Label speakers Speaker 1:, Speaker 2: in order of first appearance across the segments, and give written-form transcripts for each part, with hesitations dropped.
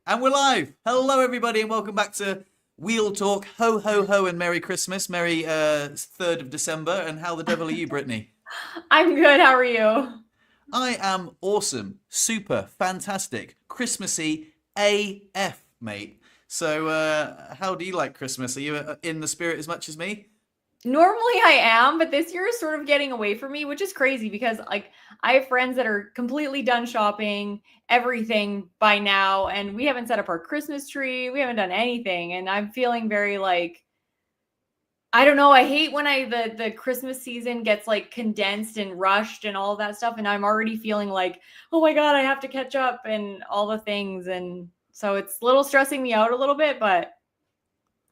Speaker 1: And we're live. Hello, everybody, and welcome back to Wheel Talk. Ho, ho, ho, and Merry Christmas. Merry 3rd of December. And how the devil are you, Brittney?
Speaker 2: I'm good. How are you?
Speaker 1: I am awesome, super, fantastic, Christmassy AF, mate. So, how do you like Christmas? Are you in the spirit as much as me?
Speaker 2: Normally I am, but this year is sort of getting away from me, which is crazy because I have friends that are completely done shopping everything by now, and we haven't set up our Christmas tree. We haven't done anything, and I'm feeling very like I don't know. I hate when the Christmas season gets like condensed and rushed and all of that stuff, and I'm already feeling like, oh my god, I have to catch up and all the things, and so it's a little stressing me out a little bit, but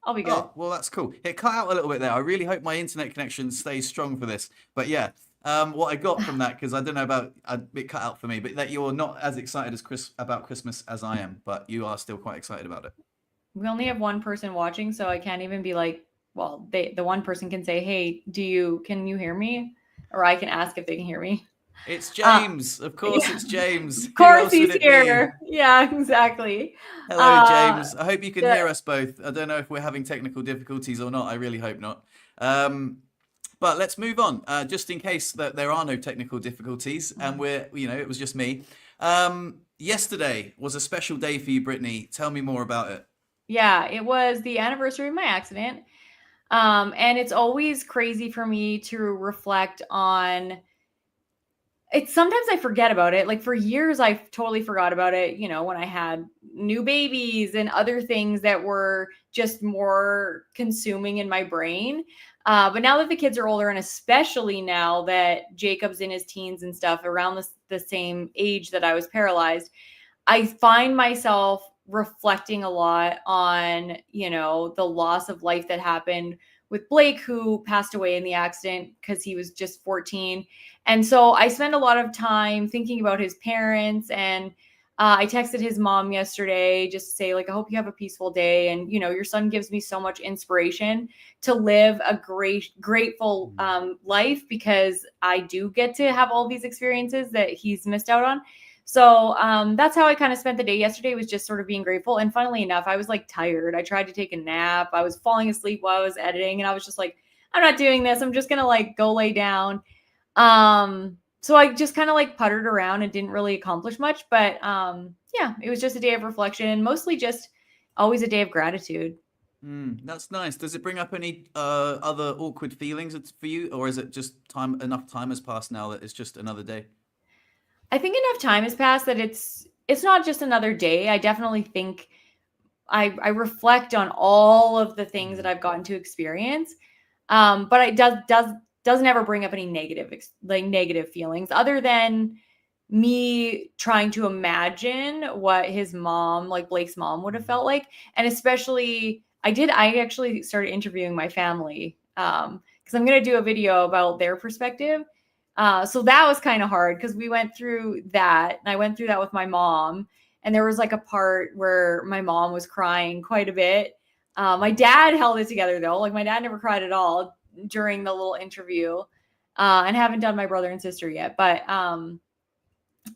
Speaker 2: I'll be good.
Speaker 1: Oh, well, that's cool. It cut out a little bit there. I really hope my internet connection stays strong for this. But yeah, what I got from that, because I don't know about it cut out for me, but that you're not as excited as about Christmas as I am, but you are still quite excited about it.
Speaker 2: We only have one person watching, so I can't even be like, well, the one person can say, "Hey, can you hear me?" Or I can ask if they can hear me.
Speaker 1: It's
Speaker 2: Uh,
Speaker 1: James. Of course,
Speaker 2: yeah,
Speaker 1: it's James.
Speaker 2: of
Speaker 1: Who
Speaker 2: course
Speaker 1: else would
Speaker 2: he's
Speaker 1: it be?
Speaker 2: here. Yeah, exactly.
Speaker 1: Hello,
Speaker 2: Uh,
Speaker 1: James. I hope you can
Speaker 2: the,
Speaker 1: hear us both. I don't know if we're having technical difficulties or not. I really hope not. Um, but let's move on. Just in case that there are no technical difficulties, and it was just me. Yesterday was a special day for you, Brittany. Tell me more about it.
Speaker 2: yeah, it was the anniversary of my accident. And it's always crazy for me to reflect on it's sometimes I forget about it. Like for years, I totally forgot about it. You know, when I had new babies and other things that were just more consuming in my brain. But now that the kids are older, and especially now that Jacob's in his teens and stuff, around the same age that I was paralyzed, I find myself reflecting a lot on, the loss of life that happened with Blake, who passed away in the accident because he was just 14. And so I spend a lot of time thinking about his parents. And I texted his mom yesterday just to say, like, I hope you have a peaceful day. And, your son gives me so much inspiration to live a grateful life, because I do get to have all these experiences that he's missed out on. So that's how I kind of spent the day yesterday, was just sort of being grateful. And funnily enough, I was like tired. I tried to take a nap. I was falling asleep while I was editing, and I was just like, I'm not doing this. I'm just gonna like go lay down. So I just kind of like puttered around and didn't really accomplish much. But yeah, it was just a day of reflection, mostly just always a day of gratitude.
Speaker 1: That's nice. Does it bring up any other awkward feelings for you, or is it just enough time has passed now that it's just another day?
Speaker 2: I think enough time has passed that it's not just another day. I definitely think I reflect on all of the things that
Speaker 1: Mm.
Speaker 2: I've gotten to experience. But it doesn't ever bring up any negative feelings, other than me trying to imagine what his mom, like Blake's mom, would have felt like. And especially I actually started interviewing my family, because I'm going to do a video about their perspective. So that was kind of hard because we went through that, and I went through that with my mom. And there was like a part where my mom was crying quite a bit. My dad held it together though. Like my dad never cried at all during the little interview, and haven't done my brother and sister yet. But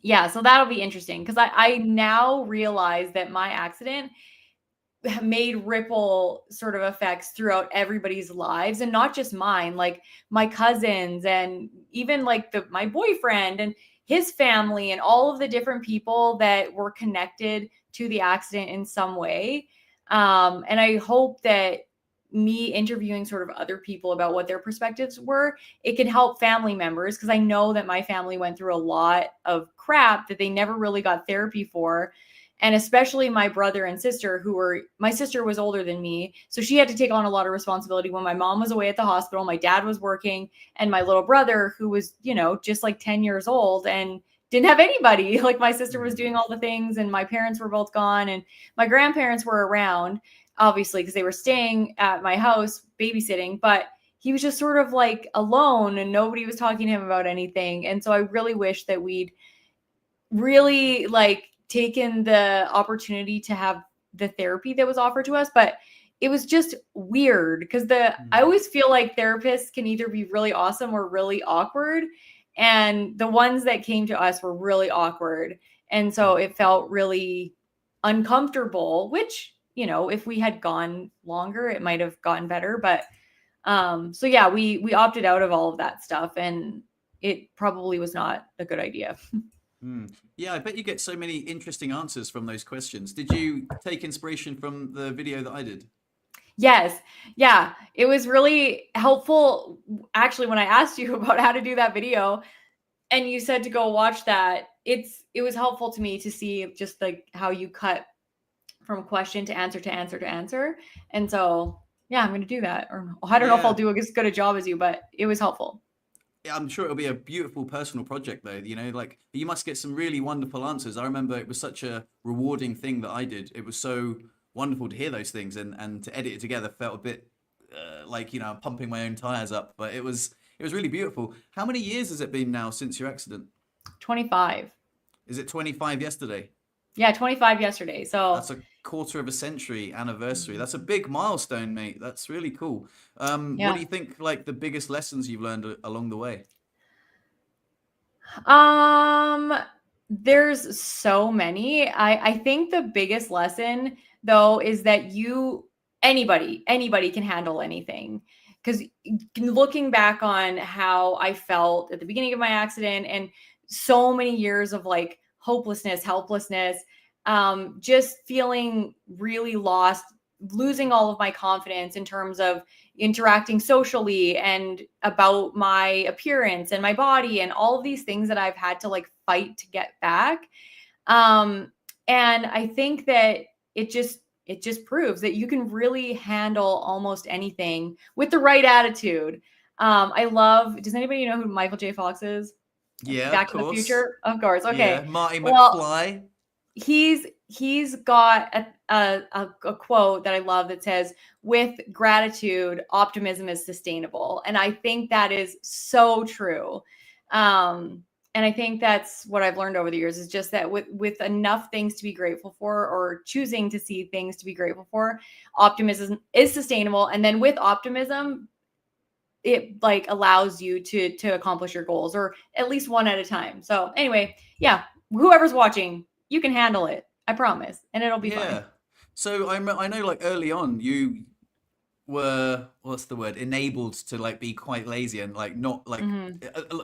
Speaker 2: yeah, so that'll be interesting because I now realize that my accident made ripple sort of effects throughout everybody's lives, and not just mine, like my cousins, and even like my boyfriend and his family, and all of the different people that were connected to the accident in some way. And I hope that me interviewing sort of other people about what their perspectives were, it can help family members, because I know that my family went through a lot of crap that they never really got therapy for. And especially my brother and sister, my sister was older than me, so she had to take on a lot of responsibility when my mom was away at the hospital, my dad was working, and my little brother, who was, just like 10 years old and didn't have anybody. Like my sister was
Speaker 1: Mm.
Speaker 2: doing all the things, and my parents were both gone, and my grandparents were around, obviously, because they were staying at my house babysitting, but he was just sort of like alone, and nobody was talking to him about anything. And so I really wish that we'd really like taken the opportunity to have the therapy that was offered to us. But it was just weird because I
Speaker 1: Mm.
Speaker 2: always feel like therapists can either be really awesome or really awkward, and the ones that came to us were really awkward. And so it felt really uncomfortable, which, you know, if we had gone longer, it might have gotten better. But so yeah, we opted out of all of that stuff, and it probably was not a good idea.
Speaker 1: Hmm. Yeah, I bet you get so many interesting answers from those questions. Did you take inspiration from the video that I did?
Speaker 2: Yes. Yeah. It was really helpful. Actually, when I asked you about how to do that video and you said to go watch that, it was helpful to me to see just like how you cut from question to answer to answer to answer. And so, yeah, I'm going to do that. Or I don't know if I'll
Speaker 1: Yeah.
Speaker 2: do as good a job as you, but it was helpful.
Speaker 1: Yeah, I'm sure it'll be a beautiful personal project though, you know, like you must get some really wonderful answers. I remember it was such a rewarding thing that I did. It was so wonderful to hear those things and to edit it together felt a bit like, you know, I'm pumping my own tires up, but it was really beautiful. How many years has it been now since your accident?
Speaker 2: 25.
Speaker 1: Is it 25 yesterday?
Speaker 2: Yeah, 25 yesterday. So,
Speaker 1: That's a quarter of a century anniversary. That's a big milestone, mate. That's really cool. What
Speaker 2: yeah.
Speaker 1: do you think like the biggest lessons you've learned along the way?
Speaker 2: Um, there's so many. I think the biggest lesson though is that anybody can handle anything. Because looking back on how I felt at the beginning of my accident and so many years of like hopelessness, helplessness, just feeling really lost, losing all of my confidence in terms of interacting socially and about my appearance and my body and all of these things that I've had to like fight to get back. Um, and I think that it just proves that you can really handle almost anything with the right attitude. I love, does anybody know who Michael J. Fox is?
Speaker 1: Yeah, of
Speaker 2: Back to the
Speaker 1: course.
Speaker 2: Future? Of course.
Speaker 1: Yeah,
Speaker 2: Okay.
Speaker 1: Marty
Speaker 2: Well,
Speaker 1: McFly.
Speaker 2: he's got a quote that I love that says, "With gratitude, optimism is sustainable," and I think that is so true. And I think that's what I've learned over the years is just that with enough things to be grateful for, or choosing to see things to be grateful for, optimism is sustainable. And then with optimism, it like allows you to accomplish your goals, or at least one at a time. So anyway, yeah, whoever's watching, you can handle it. I promise, and it'll be fine.
Speaker 1: Yeah. So I know like early on you were what's the word enabled to like be quite lazy and like not like
Speaker 2: Hmm.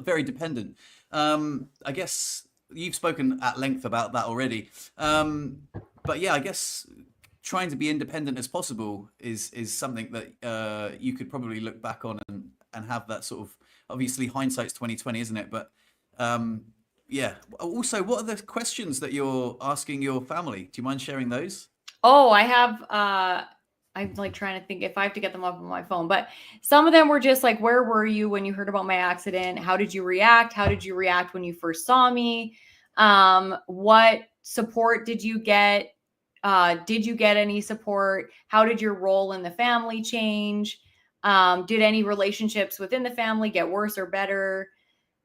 Speaker 1: very dependent. I guess you've spoken at length about that already. But yeah, I guess trying to be independent as possible is something that you could probably look back on and have that sort of obviously hindsight's 2020, isn't it? But um, yeah. Also, what are the questions that you're asking your family? Do you mind sharing those?
Speaker 2: Oh, I have. I'm like trying to think if I have to get them up on my phone, but some of them were just like, "Where were you when you heard about my accident? How did you react? How did you react when you first saw me? What support did you get? Did you get any support? How did your role in the family change? Did any relationships within the family get worse or better?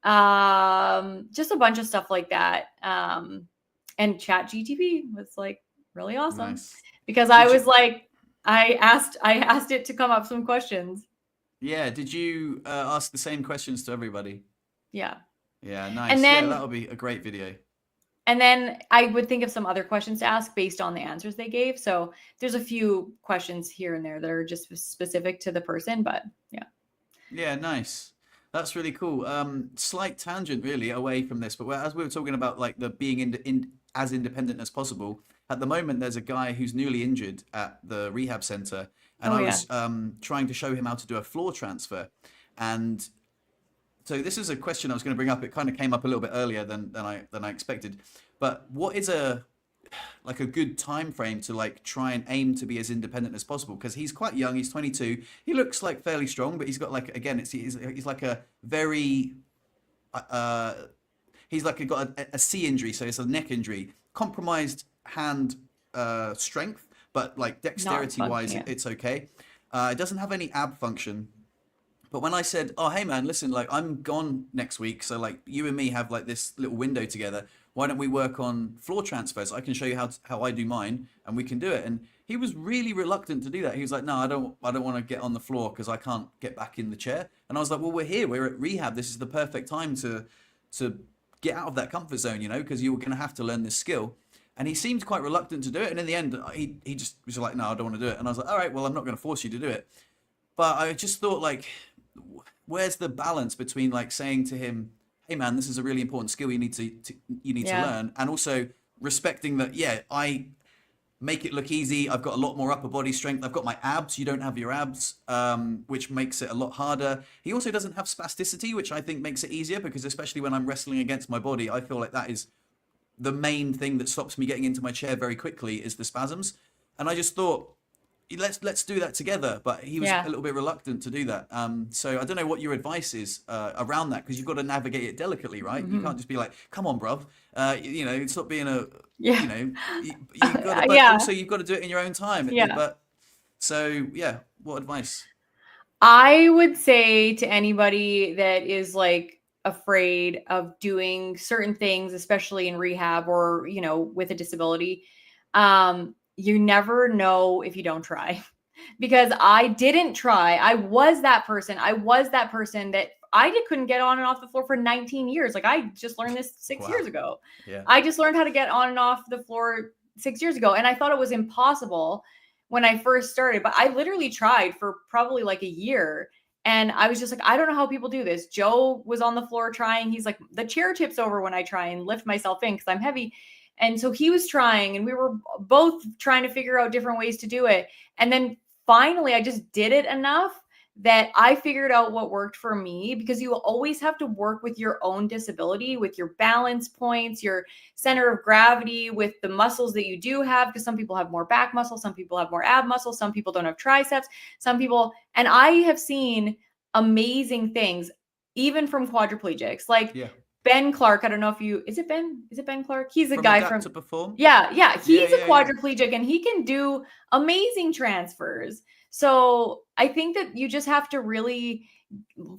Speaker 2: Just a bunch of stuff like that. And Chat GTP was like really awesome
Speaker 1: Nice.
Speaker 2: because I
Speaker 1: Did you?
Speaker 2: was like, I asked it to come up some questions.
Speaker 1: Yeah. Did you ask the same questions to everybody?
Speaker 2: Yeah.
Speaker 1: Yeah.
Speaker 2: And
Speaker 1: Nice. Yeah,
Speaker 2: then
Speaker 1: that'll be a great video.
Speaker 2: and then I would think of some other questions to ask based on the answers they gave. So there's a few questions here and there that are just specific to the person, but yeah.
Speaker 1: Yeah, nice. That's really cool. Slight tangent, really, away from this, but as we were talking about, like the being as independent as possible. At the moment, there's a guy who's newly injured at the rehab center, and
Speaker 2: Oh
Speaker 1: I
Speaker 2: yeah.
Speaker 1: was trying to show him how to do a floor transfer. And so this is a question I was going to bring up. It kind of came up a little bit earlier than I expected. But what is a like a good time frame to like try and aim to be as independent as possible because he's quite young, he's 22, he looks like fairly strong, but he's got like again he's like a very uh he's like got a C injury, so it's a neck injury, compromised hand strength, but like
Speaker 2: Not
Speaker 1: dexterity
Speaker 2: function,
Speaker 1: wise
Speaker 2: yeah.
Speaker 1: it's okay. It doesn't have any ab function, but when I said, "Oh, hey man, listen, like I'm gone next week, so like you and me have like this little window together. Why don't we work on floor transfers? I can show you how I do mine, and we can do it." And he was really reluctant to do that. He was like, "No, I don't want to get on the floor because I can't get back in the chair." And I was like, "Well, we're here. We're at rehab. This is the perfect time to get out of that comfort zone, you know, because you're going to have to learn this skill." And he seemed quite reluctant to do it. And in the end, he just was like, no, I don't want to do it. And I was like, all right, well, I'm not going to force you to do it. But I just thought, like, where's the balance between like saying to him, hey man, this is a really important skill you need to
Speaker 2: Yeah.
Speaker 1: learn, and also respecting that, yeah, I make it look easy. I've got a lot more upper body strength. I've got my abs. You don't have your abs, which makes it a lot harder. He also doesn't have spasticity, which I think makes it easier, because especially when I'm wrestling against my body, I feel like that is the main thing that stops me getting into my chair very quickly, is the spasms. And I just thought, let's do that together. But he was
Speaker 2: Yeah.
Speaker 1: a little bit reluctant to do that. So I don't know what your advice is around that, because you've got to navigate it delicately, right? You
Speaker 2: Mhm.
Speaker 1: can't just be like, come on, bruv. Stop being a,
Speaker 2: Yeah.
Speaker 1: you got to, but
Speaker 2: Yeah.
Speaker 1: also you've got to do it in your own time.
Speaker 2: Yeah.
Speaker 1: But so yeah, what advice?
Speaker 2: I would say to anybody that is like afraid of doing certain things, especially in rehab or, with a disability, you never know if you don't try. Because I didn't try. I was that person. I was that person that couldn't get on and off the floor for 19 years. Like, I just learned this 6 years
Speaker 1: Wow.
Speaker 2: ago.
Speaker 1: Yeah.
Speaker 2: I just learned how to get on and off the floor 6 years ago. And I thought it was impossible when I first started, but I literally tried for probably like a year. And I was just like, I don't know how people do this. Joe was on the floor trying. He's like, the chair tips over when I try and lift myself in because I'm heavy. And so he was trying, and we were both trying to figure out different ways to do it. And then finally, I just did it enough that I figured out what worked for me, because you will always have to work with your own disability, with your balance points, your center of gravity, with the muscles that you do have, because some people have more back muscle, some people have more ab muscle, some people don't have triceps, some people, and I have seen amazing things even from quadriplegics. Like
Speaker 1: Yeah.
Speaker 2: Ben Clark, I don't know if is it Ben Clark? He's a
Speaker 1: From
Speaker 2: guy
Speaker 1: Adapt
Speaker 2: from
Speaker 1: to Perform.
Speaker 2: yeah,
Speaker 1: Yeah,
Speaker 2: he's a
Speaker 1: yeah, yeah.
Speaker 2: quadriplegic and he can do amazing transfers. So I think that you just have to really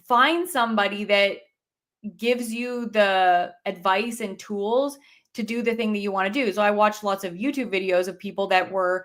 Speaker 2: find somebody that gives you the advice and tools to do the thing that you want to do. So I watched lots of YouTube videos of people that were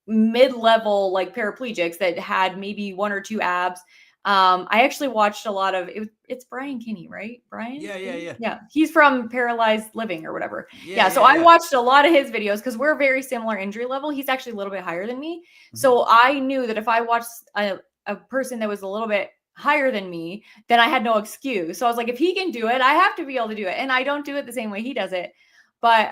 Speaker 2: mid-level like paraplegics that had maybe one or two abs. I actually watched a lot of it's Brian Kinney, right? Brian?
Speaker 1: Yeah, yeah,
Speaker 2: Kinney?
Speaker 1: yeah.
Speaker 2: Yeah. He's from Paralyzed Living or whatever.
Speaker 1: Yeah,
Speaker 2: Yeah. So
Speaker 1: yeah,
Speaker 2: I
Speaker 1: yeah.
Speaker 2: watched a lot of his videos because we're very similar injury level. He's actually a little bit higher than me.
Speaker 1: Mhm.
Speaker 2: So I knew that if I watched a person that was a little bit higher than me, then I had no excuse. So I was like, if he can do it, I have to be able to do it. And I don't do it the same way he does it. But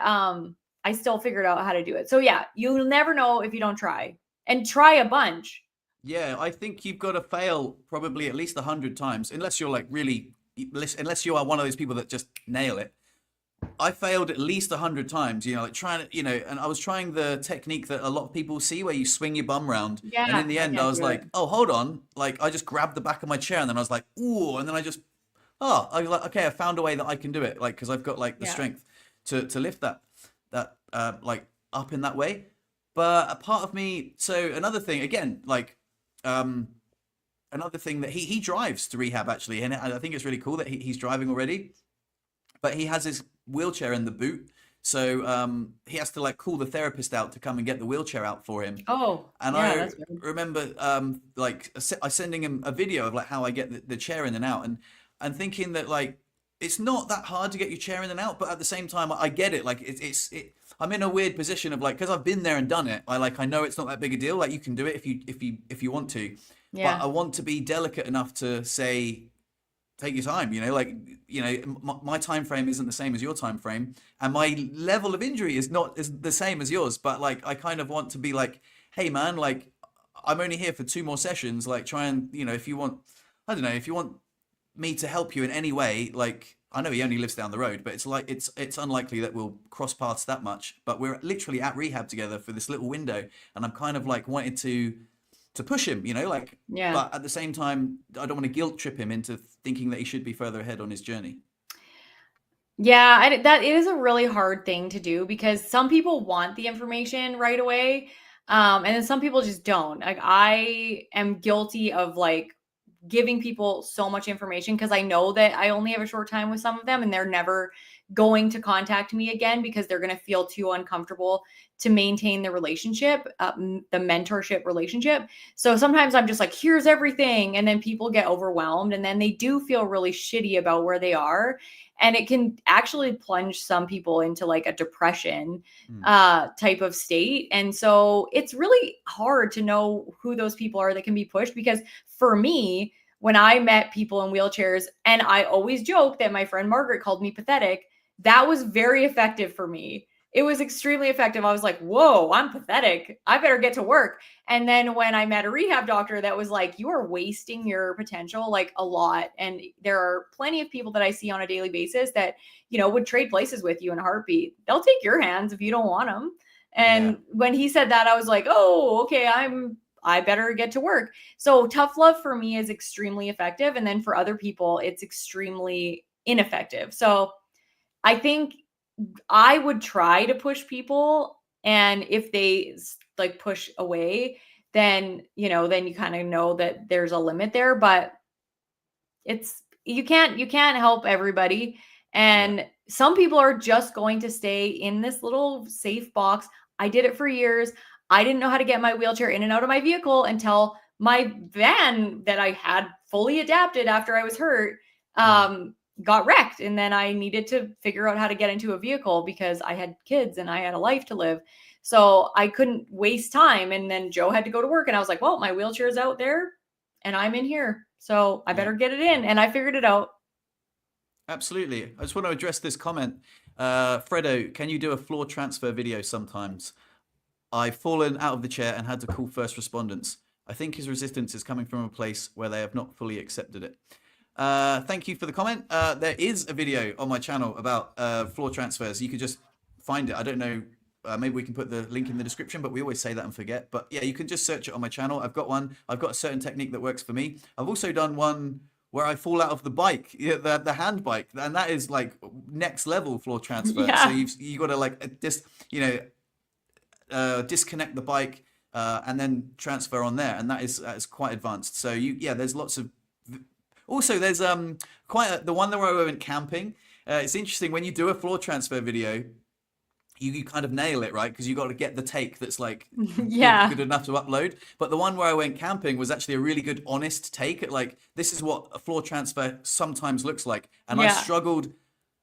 Speaker 2: I still figured out how to do it. So yeah, you'll never know if you don't try, and try a bunch.
Speaker 1: Yeah, I think you've got to fail probably at least 100 times, unless you're like really, unless you are one of those people that just nail it. I failed at least 100 times, like trying to, and I was trying the technique that a lot of people see where you swing your bum round. And in
Speaker 2: Yeah,
Speaker 1: the
Speaker 2: I
Speaker 1: end, I
Speaker 2: can't
Speaker 1: was
Speaker 2: do it.
Speaker 1: like, oh, hold on. Like, I just grabbed the back of my chair and then I was like, ooh. And then I was like, okay, I found a way that I can do it. Like, because I've got like the
Speaker 2: Yeah.
Speaker 1: strength to lift that like up in that way. But a part of me, so another thing, again, like, another thing that he drives to rehab actually, and I think it's really cool that he's driving already, but he has his wheelchair in the boot, so he has to like call the therapist out to come and get the wheelchair out for him.
Speaker 2: Oh,
Speaker 1: And
Speaker 2: yeah,
Speaker 1: I
Speaker 2: that's good.
Speaker 1: remember like I sending him a video of like how I get the chair in and out, and thinking that like it's not that hard to get your chair in and out, but at the same time I get it. Like I'm in a weird position of like, because I've been there and done it. I know it's not that big a deal. Like, you can do it if you want to, but
Speaker 2: Yeah.
Speaker 1: I want to be delicate enough to say, take your time. My time frame isn't the same as your time frame, and my level of injury is not is the same as yours. But like, I kind of want to be like, hey man, like, I'm only here for 2 more sessions. Like, try and, if you want, I don't know, if you want me to help you in any way, like, I know he only lives down the road, but it's like it's unlikely that we'll cross paths that much. But we're literally at rehab together for this little window, and I'm kind of like wanted to push him, like,
Speaker 2: Yeah.
Speaker 1: but at the same time, I don't want to guilt trip him into thinking that he should be further ahead on his journey.
Speaker 2: Yeah, that is a really hard thing to do because some people want the information right away. And then some people just don't. Like, I am guilty of like giving people so much information because I know that I only have a short time with some of them and they're never going to contact me again because they're going to feel too uncomfortable to maintain the relationship, the mentorship relationship. So sometimes I'm just like, here's everything. And then people get overwhelmed and then they do feel really shitty about where they are. And it can actually plunge some people into like a depression type of state. And so it's really hard to know who those people are that can be pushed, because for me, when I met people in wheelchairs, and I always joke that my friend Margaret called me pathetic, that was very effective for me. It was extremely effective. I was like, whoa, I'm pathetic. I better get to work. And then when I met a rehab doctor that was like, you are wasting your potential like a lot. And there are plenty of people that I see on a daily basis that, you know, would trade places with you in a heartbeat. They'll take your hands if you don't want them. And when he said that, I was like, oh, okay, I better get to work. So tough love for me is extremely effective. And then for other people, it's extremely ineffective. So I think I would try to push people. And if they like push away, then, you know, then you kind of know that there's a limit there, but you can't help everybody. And some people are just going to stay in this little safe box. I did it for years. I didn't know how to get my wheelchair in and out of my vehicle until my van that I had fully adapted after I was hurt got wrecked. And then I needed to figure out how to get into a vehicle because I had kids and I had a life to live. So I couldn't waste time. And then Joe had to go to work and I was like, well, my wheelchair is out there and I'm in here. So I better get it in. And I figured it out.
Speaker 1: Absolutely. I just want to address this comment. Fredo, can you do a floor transfer video sometimes? I've fallen out of the chair and had to call first responders. I think his resistance is coming from a place where they have not fully accepted it. Thank you for the comment. There is a video on my channel about floor transfers. You could just find it. I don't know. Maybe we can put the link in the description, but we always say that and forget. But yeah, you can just search it on my channel. I've got one. I've got a certain technique that works for me. I've also done one where I fall out of the bike, the hand bike, and that is like next level floor transfer.
Speaker 2: Yeah.
Speaker 1: So you got to like disconnect the bike and then transfer on there, and that is quite advanced. So there's lots of. Also, there's the one where I went camping. It's interesting when you do a floor transfer video, you kind of nail it, right? Because you got to get the take that's like good enough to upload. But the one where I went camping was actually a really good, honest take at like, this is what a floor transfer sometimes looks like. And I struggled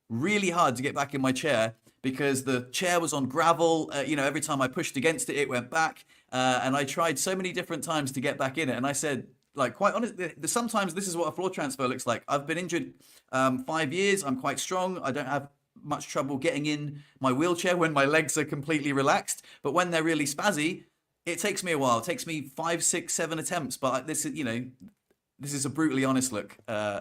Speaker 1: really hard to get back in my chair because the chair was on gravel. Every time I pushed against it, it went back. And I tried so many different times to get back in it. And I said, like, quite honestly, sometimes this is what a floor transfer looks like. I've been injured 5 years. I'm quite strong. I don't have much trouble getting in my wheelchair when my legs are completely relaxed. But when they're really spazzy, it takes me a while. It takes me 5, 6, 7 attempts. But this is a brutally honest look.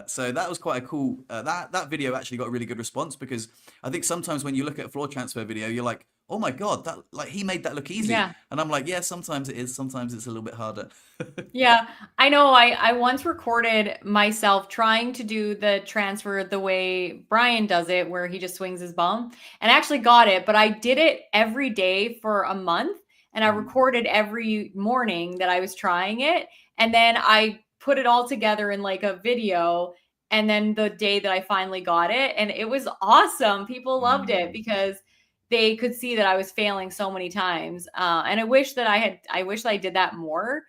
Speaker 1: So that was quite a cool. That video actually got a really good response because I think sometimes when you look at a floor transfer video, you're like, oh my God, that like he made that look easy. Yeah. And I'm like, yeah, sometimes it is. Sometimes it's a little bit harder.
Speaker 2: Yeah, I know. I once recorded myself trying to do the transfer the way Brian does it, where he just swings his bum, and I actually got it, but I did it every day for a month, and I recorded every morning that I was trying it, and then I put it all together in like a video, and then the day that I finally got it, and it was awesome. People loved it because they could see that I was failing so many times. And I wish that I did that more.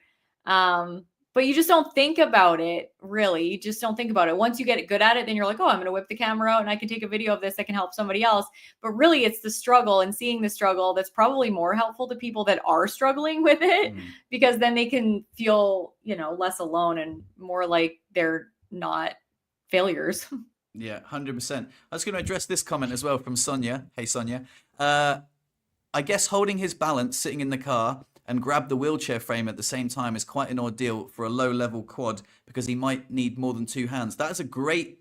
Speaker 2: But you just don't think about it, really. You just don't think about it. Once you get good at it, then you're like, oh, I'm going to whip the camera out and I can take a video of this that can help somebody else. But really, it's the struggle and seeing the struggle that's probably more helpful to people that are struggling with it, because then they can feel, less alone and more like they're not failures.
Speaker 1: Yeah, 100%. I was going to address this comment as well from Sonia. Hey, Sonia. I guess holding his balance sitting in the car and grab the wheelchair frame at the same time is quite an ordeal for a low-level quad because he might need more than 2 hands. That is a great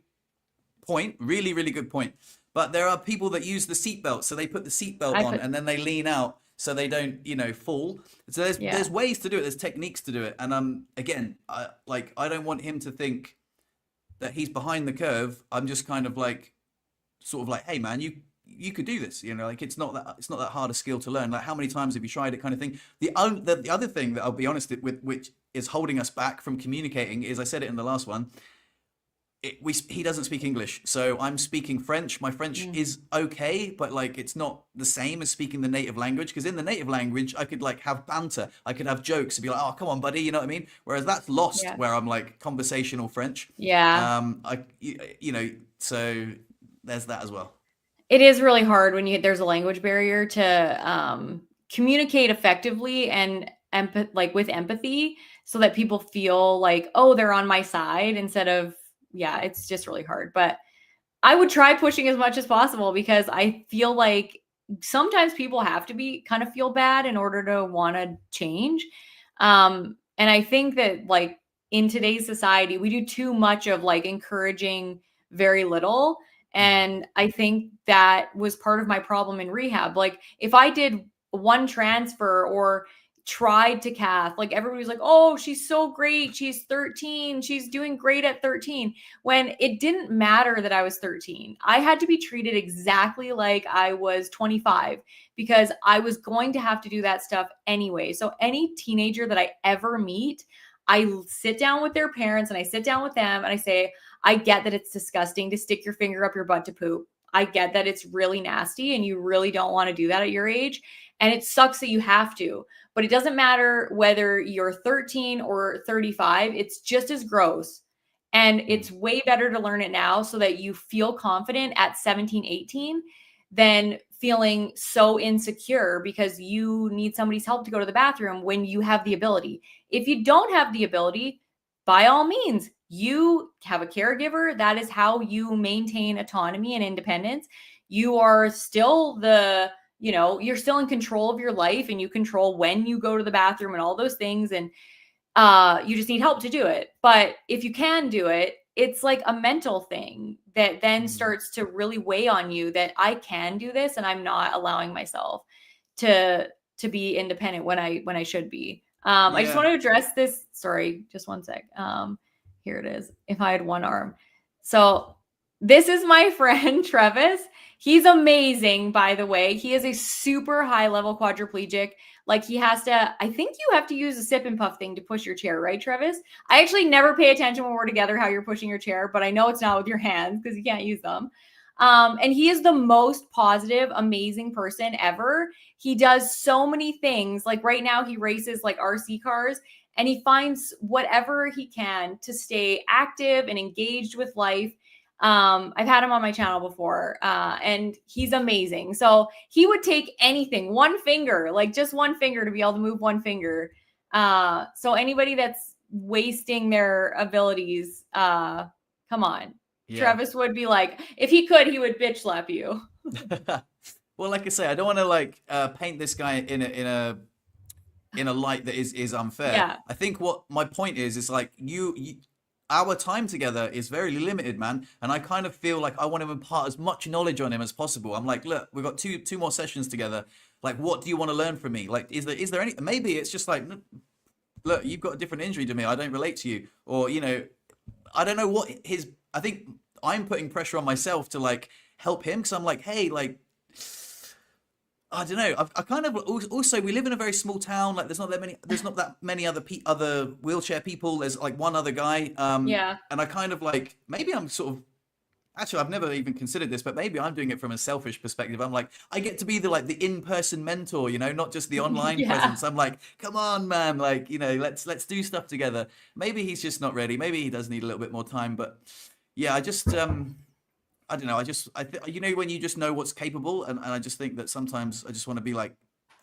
Speaker 1: point. Really, really good point. But there are people that use the seatbelt. So they put the seatbelt on and then they lean out so they don't, fall. So there's ways to do it. There's techniques to do it. And again, I don't want him to think that he's behind the curve. I'm just kind of like, sort of like, hey man, you could do this, like it's not that hard a skill to learn. Like, how many times have you tried it, kind of thing. The other thing that I'll be honest with, which is holding us back from communicating, is I said it in the last one. he doesn't speak English, so I'm speaking French. My French
Speaker 2: Mm,
Speaker 1: is okay, but like it's not the same as speaking the native language. Because in the native language, I could like have banter, I could have jokes, and be like, "Oh, come on, buddy," you know what I mean? Whereas that's lost
Speaker 2: yeah.
Speaker 1: where I'm like conversational French.
Speaker 2: Yeah.
Speaker 1: You know, so there's that as well.
Speaker 2: It is really hard when there's a language barrier to communicate effectively and like with empathy so that people feel like, oh, they're on my side instead of, yeah, it's just really hard. But I would try pushing as much as possible because I feel like sometimes people have to be kind of feel bad in order to want to change. And I think that like in today's society, we do too much of like encouraging very little.
Speaker 1: Mm.
Speaker 2: And I think that was part of my problem in rehab. Like if I did one transfer or tried to cath, like everybody was like, oh, she's so great. She's 13. She's doing great at 13 when it didn't matter that I was 13. I had to be treated exactly like I was 25 because I was going to have to do that stuff anyway. So any teenager that I ever meet, I sit down with their parents and I sit down with them and I say, I get that it's disgusting to stick your finger up your butt to poop. I get that it's really nasty and you really don't want to do that at your age. And it sucks that you have to, but it doesn't matter whether you're 13 or 35. It's just as gross. And
Speaker 1: Mm.
Speaker 2: it's way better to learn it now so that you feel confident at 17, 18 than feeling so insecure because you need somebody's help to go to the bathroom when you have the ability. If you don't have the ability, by all means, you have a caregiver. That is how you maintain autonomy and independence. You are still you're still in control of your life and you control when you go to the bathroom and all those things. And you just need help to do it. But if you can do it, it's like a mental thing that then
Speaker 1: Mm.
Speaker 2: starts to really weigh on you that I can do this and I'm not allowing myself to be independent when I should be. I just
Speaker 1: Yeah.
Speaker 2: want to address this. Sorry, just one sec. Here it is. If I had one arm. So this is my friend Travis. He's amazing, by the way. He is a super high level quadriplegic. Like he has to, I think you have to use a sip and puff thing to push your chair, right, Travis? I actually never pay attention when we're together how you're pushing your chair, but I know it's not with your hands because you can't use them. And he is the most positive, amazing person ever. He does so many things. Like right now, he races like RC cars and he finds whatever he can to stay active and engaged with life. I've had him on my channel before, and he's amazing. So he would take anything, one finger, like just one finger to be able to move one finger. So anybody that's wasting their abilities, come on.
Speaker 1: Yeah.
Speaker 2: Travis would be like, if he could, he would bitch slap you.
Speaker 1: Well, like I say, I don't want to like paint this guy in a light that is unfair.
Speaker 2: Yeah.
Speaker 1: I think what my point is like our time together is very limited, man, and I kind of feel like I want to impart as much knowledge on him as possible. I'm like, look, we've got two more sessions together. Like, what do you want to learn from me? Like, is there any? Maybe it's just like, look, you've got a different injury to me. I don't relate to you, or I don't know what his. I think I'm putting pressure on myself to like help him because I'm like, hey, like I don't know. I kind of also we live in a very small town. Like there's not that many other wheelchair people. There's like one other guy.
Speaker 2: Yeah.
Speaker 1: And I kind of like maybe I'm sort of actually I've never even considered this, but maybe I'm doing it from a selfish perspective. I'm like I get to be the in-person mentor, not just the online
Speaker 2: Yeah.
Speaker 1: presence. I'm like, come on, man, like let's do stuff together. Maybe he's just not ready. Maybe he does need a little bit more time. But yeah, I just I don't know. When you just know what's capable, and I just think that sometimes I just want to be like,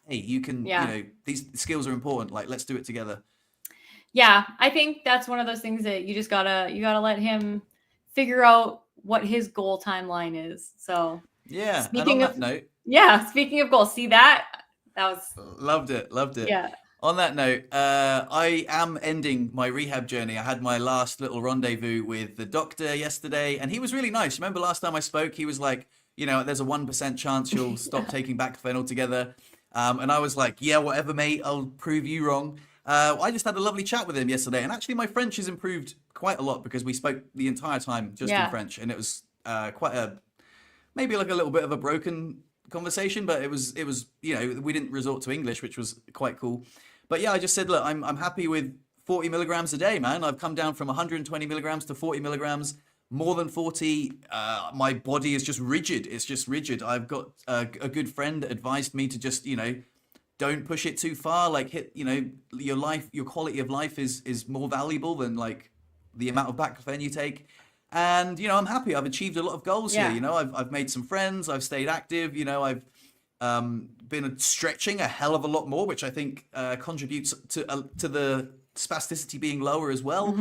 Speaker 1: hey, you can,
Speaker 2: Yeah.
Speaker 1: these skills are important. Like, let's do it together.
Speaker 2: Yeah. I think that's one of those things that you gotta let him figure out what his goal timeline is. So
Speaker 1: Yeah. And on
Speaker 2: speaking
Speaker 1: that
Speaker 2: of,
Speaker 1: note,
Speaker 2: yeah, speaking of goals, see that? That was,
Speaker 1: loved it, loved it.
Speaker 2: yeah.
Speaker 1: On that note, I am ending my rehab journey. I had my last little rendezvous with the doctor yesterday, and he was really nice. Remember last time I spoke, he was like, there's a 1% chance you'll stop taking Baclofen altogether. And I was like, yeah, whatever, mate, I'll prove you wrong. I just had a lovely chat with him yesterday, and actually my French has improved quite a lot because we spoke the entire time just in
Speaker 2: Yeah.
Speaker 1: French, and it was maybe like a little bit of a broken conversation, but it was we didn't resort to English, which was quite cool. But yeah, I just said, look, I'm happy with 40 milligrams a day, man. I've come down from 120 milligrams to 40 milligrams. more than 40, my body is just rigid. It's just rigid. I've got a good friend that advised me to just, don't push it too far. Like hit, your quality of life is more valuable than like the amount of baclofen you take. And I'm happy. I've achieved a lot of goals here.
Speaker 2: Yeah.
Speaker 1: I've made some friends. I've stayed active. I've been stretching a hell of a lot more, which I think contributes to the spasticity being lower as well.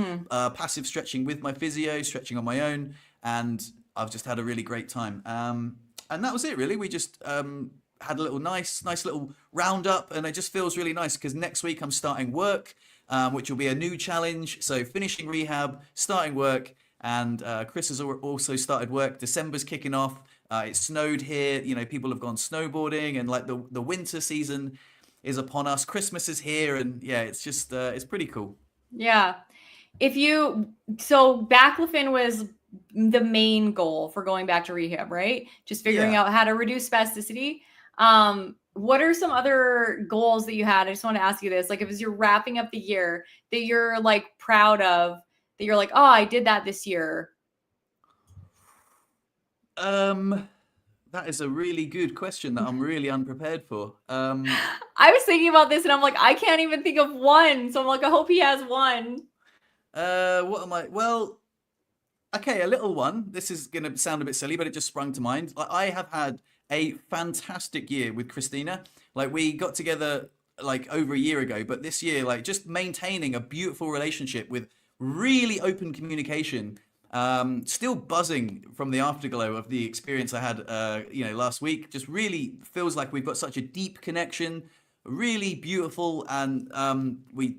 Speaker 1: Passive stretching with my physio, stretching on my own, and I've just had a really great time. And that was it, really. We just had a little nice little roundup, and it just feels really nice because next week I'm starting work, which will be a new challenge. So finishing rehab, starting work, and Chris has also started work. December's kicking off. It snowed here. People have gone snowboarding, and like the winter season is upon us. Christmas is here, and yeah, it's just it's pretty cool.
Speaker 2: Yeah. So baclofen was the main goal for going back to rehab, right? Just figuring out how to reduce spasticity. What are some other goals that you had? I just want to ask you this. Like, if you're wrapping up the year that you're like proud of, that you're like, oh, I did that this year.
Speaker 1: That is a really good question that I'm really unprepared for.
Speaker 2: I was thinking about this and I'm like, I can't even think of one. So I'm like, I hope he has one.
Speaker 1: What am I? Well, okay, a little one. This is going to sound a bit silly, but it just sprung to mind. I have had a fantastic year with Christina. Like, we got together like over a year ago, but this year, like, just maintaining a beautiful relationship with really open communication. Still buzzing from the afterglow of the experience I had, last week. Just really feels like we've got such a deep connection, really beautiful, and we,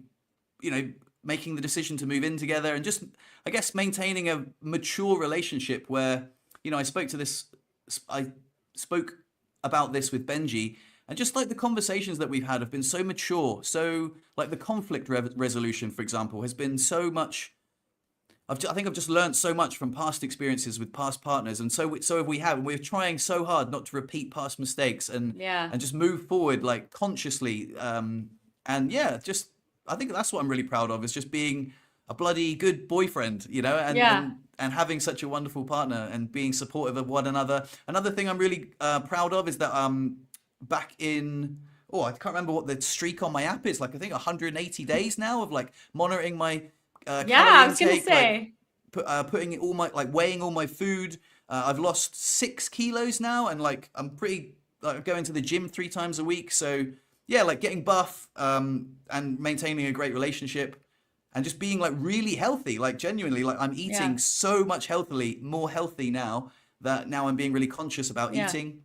Speaker 1: making the decision to move in together, and just, I guess, maintaining a mature relationship where, I spoke about this with Benji, and just like the conversations that we've had have been so mature. So like the conflict resolution, for example, has been so much. I think I've just learned so much from past experiences with past partners, and so have we have. And we're trying so hard not to repeat past mistakes and just move forward like consciously. And yeah, just I think that's what I'm really proud of, is just being a bloody good boyfriend, and having such a wonderful partner and being supportive of one another. Another thing I'm really proud of is that back in I can't remember what the streak on my app is. Like, I think 180 days now of like monitoring my
Speaker 2: I was gonna say,
Speaker 1: putting all my weighing all my food. I've lost 6 kilos now, and like I'm pretty going to the gym 3 times a week. So yeah, like getting buff, and maintaining a great relationship, and just being like really healthy. Like genuinely, like I'm eating so much more healthy now, that now I'm being really conscious about eating.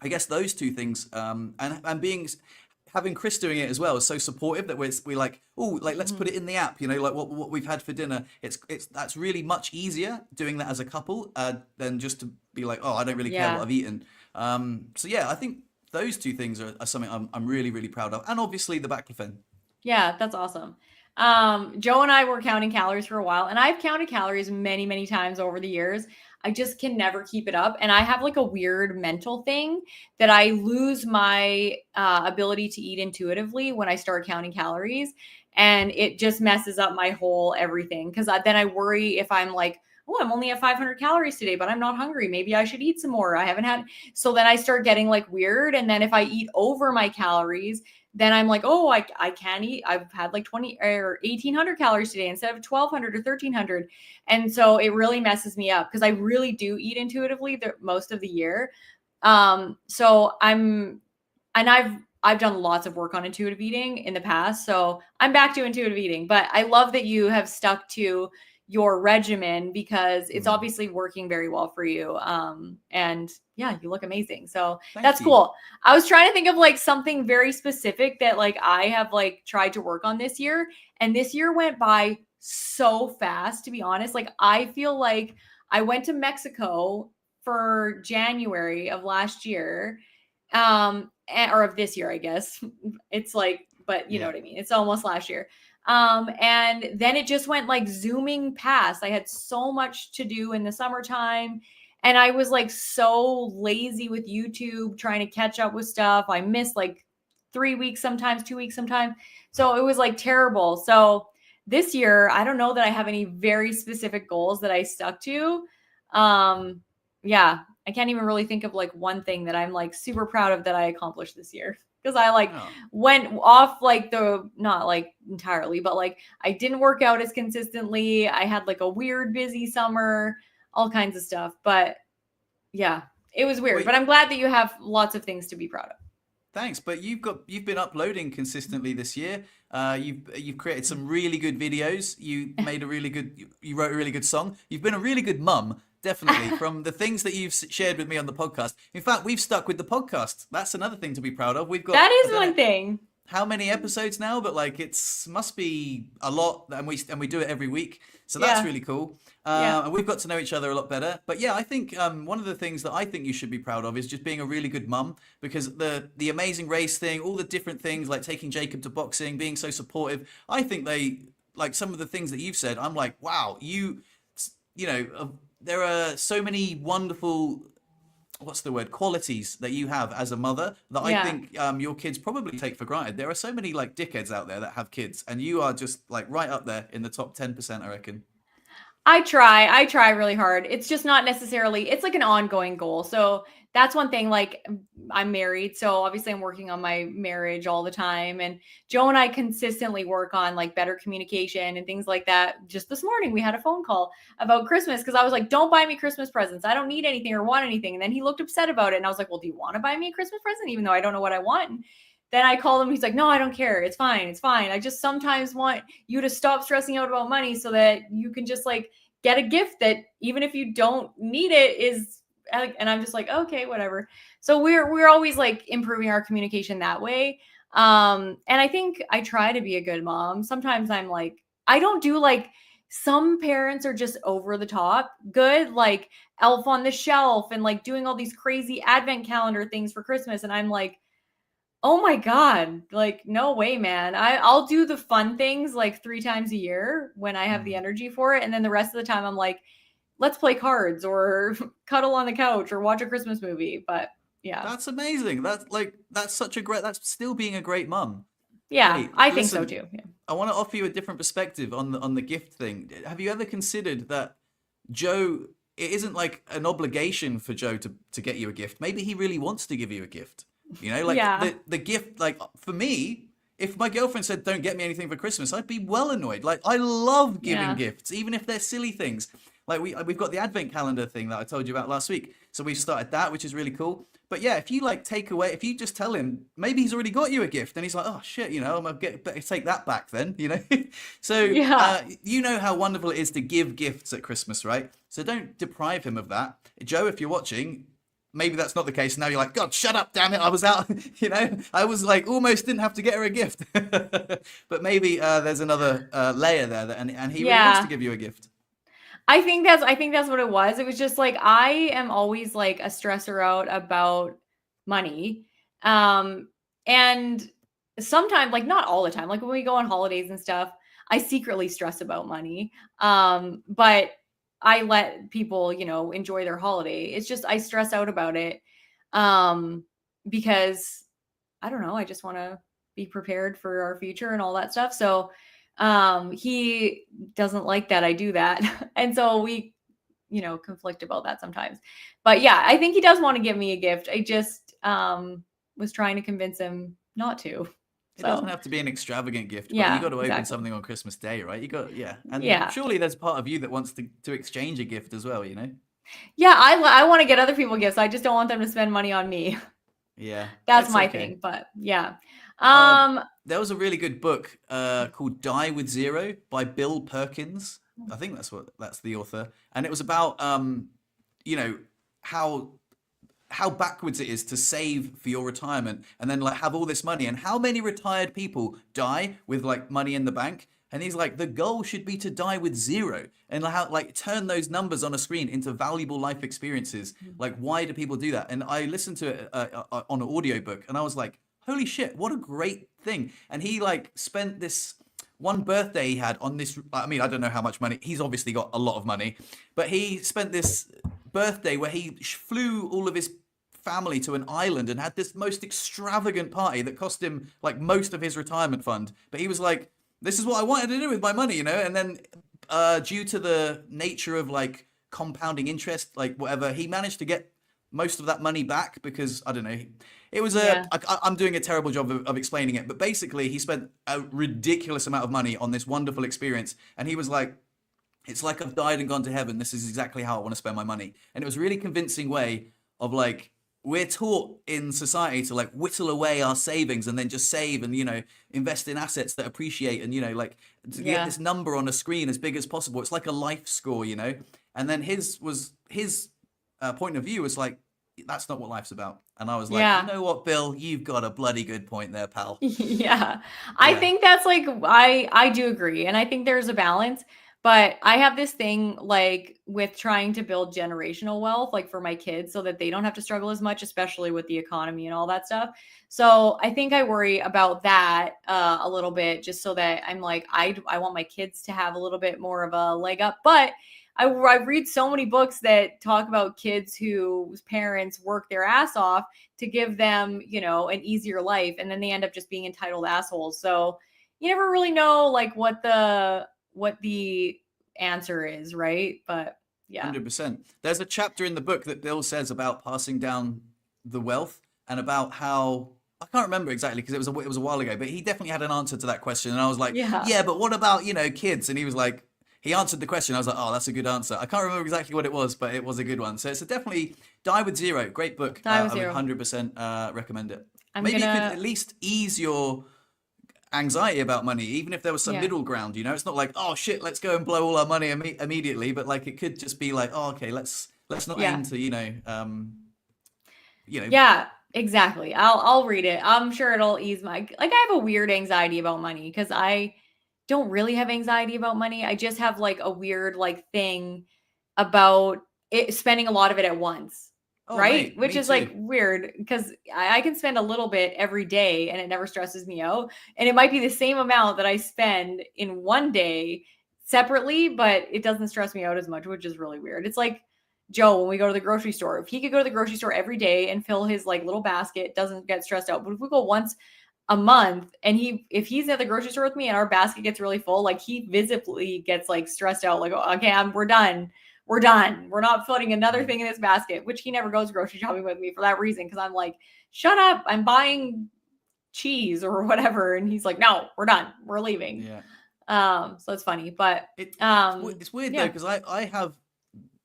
Speaker 1: I guess those two things, and having Chris doing it as well is so supportive that we like, let's put it in the app, like what we've had for dinner. That's really much easier doing that as a couple than just to be like, I don't really care what I've eaten. So yeah, I think those two things are something I'm really, really proud of. And obviously the baclofen.
Speaker 2: Yeah, that's awesome. Joe and I were counting calories for a while, and I've counted calories many, many times over the years. I just can never keep it up. And I have like a weird mental thing that I lose my ability to eat intuitively when I start counting calories. And it just messes up my whole everything. Because then I worry if I'm like, I'm only at 500 calories today, but I'm not hungry. Maybe I should eat some more. I haven't had. So then I start getting like weird. And then if I eat over my calories, then I'm like, I can't eat. I've had like 20 or 1800 calories today instead of 1200 or 1300. And so it really messes me up because I really do eat intuitively most of the year. So I've done lots of work on intuitive eating in the past. So I'm back to intuitive eating, but I love that you have stuck to your regimen because it's obviously working very well for you. And yeah, you look amazing. So that's cool. I was trying to think of like something very specific that like I have like tried to work on this year, and this year went by so fast, to be honest. Like, I feel like I went to Mexico for January of last year, or of this year, I guess. It's like, but you know what I mean? It's almost last year. And then it just went like zooming past. I had so much to do in the summertime, and I was like so lazy with YouTube trying to catch up with stuff. I missed like 3 weeks sometimes, 2 weeks sometimes. So it was like terrible. So this year, I don't know that I have any very specific goals that I stuck to. Yeah, I can't even really think of like one thing that I'm like super proud of that I accomplished this year. Because I like
Speaker 1: Oh.
Speaker 2: went off like not like entirely, but like I didn't work out as consistently. I had like a weird busy summer, all kinds of stuff. But yeah, it was weird.
Speaker 1: Wait,
Speaker 2: But I'm glad that you have lots of things to be proud of.
Speaker 1: thanks, but you've been uploading consistently this year. You've created some really good videos. You made a really good you wrote a really good song. You've been a really good mum, definitely. From the things that you've shared with me on the podcast. In fact, we've stuck with the podcast. That's another thing to be proud of. We've got
Speaker 2: That
Speaker 1: I
Speaker 2: is
Speaker 1: don't
Speaker 2: one
Speaker 1: know
Speaker 2: thing.
Speaker 1: how many episodes now, but like it's must be a lot, and we do it every week, so that's
Speaker 2: Yeah.
Speaker 1: really cool.
Speaker 2: Yeah.
Speaker 1: And we've got to know each other a lot better. But yeah, I think one of the things that I think you should be proud of is just being a really good mum, because the Amazing Race thing, all the different things like taking Jacob to boxing, being so supportive. I think they like some of the things that you've said. I'm like, wow, you know, there are so many wonderful what's the word qualities that you have as a mother that I
Speaker 2: Yeah.
Speaker 1: think your kids probably take for granted. There are so many like dickheads out there that have kids, and you are just like right up there in the top 10%, I reckon.
Speaker 2: I try really hard. It's just not necessarily, it's like an ongoing goal. So that's one thing. Like, I'm married, so obviously I'm working on my marriage all the time. And Joe and I consistently work on like better communication and things like that. Just this morning, we had a phone call about Christmas because I was like, don't buy me Christmas presents. I don't need anything or want anything. And then he looked upset about it. And I was like, well, do you want to buy me a Christmas present? Even though I don't know what I want. And then I called him. He's like, no, I don't care. It's fine. It's fine. I just sometimes want you to stop stressing out about money so that you can just like get a gift that even if you don't need it is, and I'm just like, okay, whatever. So we're always like improving our communication that way. And I think I try to be a good mom. Sometimes I'm like, I don't do like, some parents are just over the top good, like Elf on the Shelf and like doing all these crazy advent calendar things for Christmas. And I'm like, oh my God, like, no way, man. I'll do the fun things like 3 times a year when I have the
Speaker 1: Mm.
Speaker 2: energy for it. And then the rest of the time I'm like, let's play cards or cuddle on the couch or watch a Christmas movie. But yeah.
Speaker 1: That's amazing. That's such a great. That's still being a great mum.
Speaker 2: Yeah,
Speaker 1: Hey,
Speaker 2: I think so
Speaker 1: listen,
Speaker 2: too. Yeah.
Speaker 1: I want to offer you a different perspective on the gift thing. Have you ever considered that Joe? It isn't like an obligation for Joe to get you a gift. Maybe he really wants to give you a gift. You know, like
Speaker 2: Yeah.
Speaker 1: the gift. Like for me, if my girlfriend said, "Don't get me anything for Christmas," I'd be well annoyed. Like I love giving
Speaker 2: Yeah.
Speaker 1: gifts, even if they're silly things. Like we've got the advent calendar thing that I told you about last week. So we've started that, which is really cool. But yeah, if you like take away, if you just tell him, maybe he's already got you a gift, and he's like, oh shit, you know, I'm gonna better take that back then, you know. So
Speaker 2: Yeah.
Speaker 1: you know how wonderful it is to give gifts at Christmas, right? So don't deprive him of that. Joe, if you're watching, maybe that's not the case. Now you're like, God, shut up, damn it, I was out, you know, I was like almost didn't have to get her a gift. But maybe there's another layer there, and he really wants
Speaker 2: Yeah.
Speaker 1: to give you a gift.
Speaker 2: I think that's what it was. It was just like I am always like a stressor out about money. And sometimes, like not all the time, like when we go on holidays and stuff, I secretly stress about money. But I let people, enjoy their holiday. It's just I stress out about it. Because I don't know, I just want to be prepared for our future and all that stuff. So he doesn't like that I do that. And so we, conflict about that sometimes. But yeah, I think he does want to give me a gift. I just was trying to convince him not to.
Speaker 1: It doesn't
Speaker 2: So
Speaker 1: have to be an extravagant gift, but you
Speaker 2: yeah,
Speaker 1: got to open
Speaker 2: exactly.
Speaker 1: something on Christmas Day, right? You got, yeah. And
Speaker 2: Yeah.
Speaker 1: surely there's part of you that wants to exchange a gift as well, you know?
Speaker 2: Yeah, I want to get other people gifts. I just don't want them to spend money on me.
Speaker 1: Yeah.
Speaker 2: That's
Speaker 1: It's
Speaker 2: my
Speaker 1: okay.
Speaker 2: thing. But yeah.
Speaker 1: There was a really good book called Die with Zero by Bill Perkins. I think that's the author. And it was about you know, how backwards it is to save for your retirement and then like have all this money, and how many retired people die with like money in the bank. And he's like, the goal should be to die with zero, and how like turn those numbers on a screen into valuable life experiences. Like, why do people do that? And I listened to it on an audiobook, and I was like, holy shit, what a great thing. And he like spent this one birthday he had on this. I mean, I don't know how much money. He's obviously got a lot of money, but he spent this birthday where he flew all of his family to an island and had this most extravagant party that cost him like most of his retirement fund. But he was like, this is what I wanted to do with my money, you know? And then due to the nature of like compounding interest, like whatever, he managed to get most of that money back because I don't know. It was
Speaker 2: Yeah.
Speaker 1: I'm doing a terrible job of explaining it, but basically he spent a ridiculous amount of money on this wonderful experience, and he was like, it's like I've died and gone to heaven. This is exactly how I want to spend my money. And it was a really convincing way of like, we're taught in society to like whittle away our savings and then just save and, you know, invest in assets that appreciate and, you know, like to get
Speaker 2: Yeah.
Speaker 1: this number on a screen as big as possible. It's like a life score, you know? And then his point of view was like, that's not what life's about. And I was like, you
Speaker 2: Yeah.
Speaker 1: know what, Bill, you've got a bloody good point there, pal.
Speaker 2: Yeah. I
Speaker 1: Yeah.
Speaker 2: think that's like I do agree, and I think there's a balance, but I have this thing like with trying to build generational wealth like for my kids so that they don't have to struggle as much, especially with the economy and all that stuff. So, I think I worry about that a little bit just so that I'm like I want my kids to have a little bit more of a leg up, but I read so many books that talk about kids whose parents work their ass off to give them, you know, an easier life, and then they end up just being entitled assholes. So you never really know like what the answer is, right? But yeah.
Speaker 1: 100%. There's a chapter in the book that Bill says about passing down the wealth and about how I can't remember exactly because it was a while ago, but he definitely had an answer to that question. And I was like,
Speaker 2: Yeah.
Speaker 1: yeah, but what about, you know, kids? And he was like, he answered the question. I was like, oh, that's a good answer. I can't remember exactly what it was, but it was a good one. So it's a definitely Die with Zero. Great book.
Speaker 2: Die with
Speaker 1: I would
Speaker 2: Zero.
Speaker 1: 100% recommend it.
Speaker 2: I'm
Speaker 1: Maybe it could
Speaker 2: gonna
Speaker 1: at least ease your anxiety about money, even if there was some
Speaker 2: Yeah.
Speaker 1: middle ground, you know? It's not like, oh shit, let's go and blow all our money immediately, but like it could just be like, oh, okay, let's not
Speaker 2: Yeah.
Speaker 1: aim to, you know,
Speaker 2: Yeah, exactly. I'll read it. I'm sure it'll ease my like I have a weird anxiety about money because I don't really have anxiety about money. I just have like a weird like thing about it spending a lot of it at once.
Speaker 1: oh
Speaker 2: Right?
Speaker 1: mate,
Speaker 2: Which
Speaker 1: me
Speaker 2: is like
Speaker 1: too.
Speaker 2: weird because I can spend a little bit every day and it never stresses me out. And it might be the same amount that I spend in one day separately, but it doesn't stress me out as much, which is really weird. It's like Joe when we go to the grocery store. If he could go to the grocery store every day and fill his like little basket, doesn't get stressed out. But if we go once a month and if he's at the grocery store with me and our basket gets really full, like he visibly gets like stressed out, like, oh, okay, we're done. We're done. We're not putting another
Speaker 1: Mm.
Speaker 2: thing in this basket, which he never goes grocery shopping with me for that reason. Cause I'm like, shut up. I'm buying cheese or whatever. And he's like, no, we're done. We're leaving.
Speaker 1: Yeah.
Speaker 2: So it's funny, but
Speaker 1: It's weird though
Speaker 2: yeah.
Speaker 1: because I have.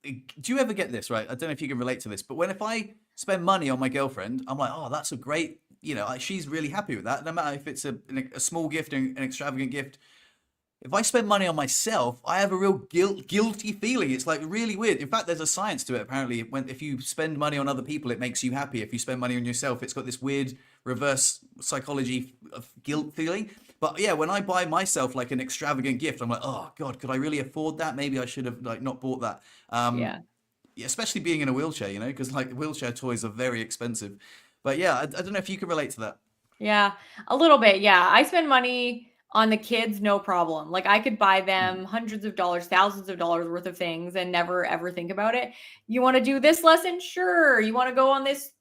Speaker 1: Do you ever get this right? I don't know if you can relate to this, but if I spend money on my girlfriend, I'm like, oh, that's a great, you know, she's really happy with that. No matter if it's a small gift, an extravagant gift. If I spend money on myself, I have a real guilty feeling. It's like really weird. In fact, there's a science to it. Apparently, if you spend money on other people, it makes you happy. If you spend money on yourself, it's got this weird reverse psychology of guilt feeling. But yeah, when I buy myself like an extravagant gift, I'm like, oh God, could I really afford that? Maybe I should have like not bought that.
Speaker 2: Yeah.
Speaker 1: Yeah, especially being in a wheelchair, you know, because like wheelchair toys are very expensive. But yeah, I don't know if you can relate to that.
Speaker 2: Yeah, a little bit. Yeah. I spend money on the kids, no problem. Like I could buy
Speaker 1: Mm.
Speaker 2: them hundreds of dollars, thousands of dollars worth of things and never ever think about it. You want to do this lesson? Sure. You want to go on this,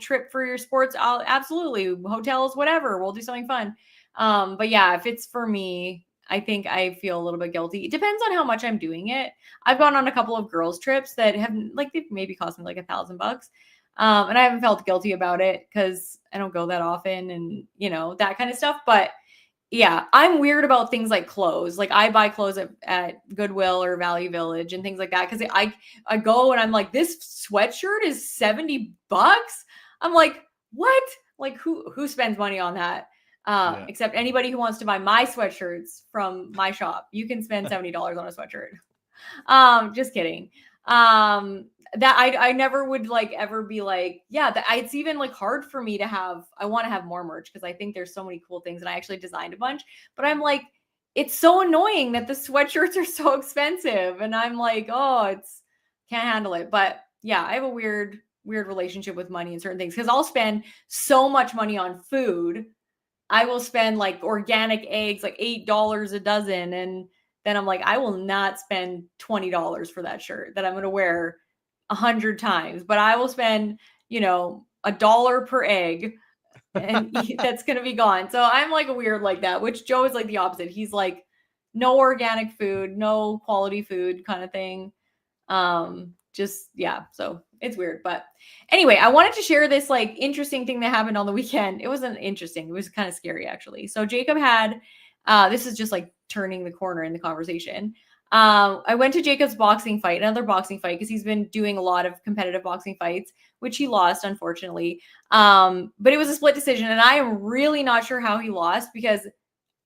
Speaker 2: trip for your sports? Absolutely. Hotels, whatever. We'll do something fun. But yeah, if it's for me, I think I feel a little bit guilty. It depends on how much I'm doing it. I've gone on a couple of girls' trips that have like they've maybe cost me like $1,000. And I haven't felt guilty about it because I don't go that often and, that kind of stuff. But yeah, I'm weird about things like clothes. Like I buy clothes at Goodwill or Value Village and things like that. Cause I go and I'm like, this sweatshirt is $70. I'm like, what? Like who spends money on that?
Speaker 1: Yeah.
Speaker 2: Except anybody who wants to buy my sweatshirts from my shop. You can spend $70 on a sweatshirt. Just kidding. That I never would like ever be like, yeah, it's even like hard for me to have. I want to have more merch because I think there's so many cool things and I actually designed a bunch, but I'm like, it's so annoying that the sweatshirts are so expensive. And I'm like, oh, it's can't handle it. But yeah, I have a weird relationship with money and certain things because I'll spend so much money on food. I will spend like organic eggs, like $8 a dozen. And then I'm like, I will not spend $20 for that shirt that I'm going to wear 100 times, but I will spend, $1 per egg and that's going to be gone. So I'm like a weird like that, which Joe is like the opposite. He's like no organic food, no quality food kind of thing. Just yeah, so it's weird. But anyway, I wanted to share this like interesting thing that happened on the weekend. It wasn't interesting, it was kind of scary actually. So Jacob had this is just like turning the corner in the conversation. I went to Jacob's boxing fight, another boxing fight, because he's been doing a lot of competitive boxing fights, which he lost, unfortunately. But it was a split decision, and I am really not sure how he lost because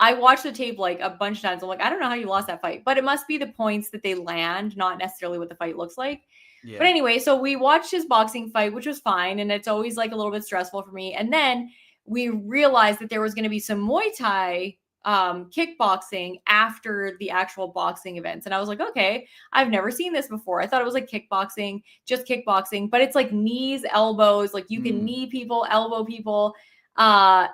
Speaker 2: I watched the tape like a bunch of times. I'm like, I don't know how you lost that fight, but it must be the points that they land, not necessarily what the fight looks like.
Speaker 1: Yeah.
Speaker 2: But anyway, so we watched his boxing fight, which was fine. And it's always like a little bit stressful for me. And then we realized that there was going to be some Muay Thai kickboxing after the actual boxing events. And I was like, okay, I've never seen this before. I thought it was like kickboxing, just kickboxing, but it's like knees, elbows, like you can knee people, elbow people.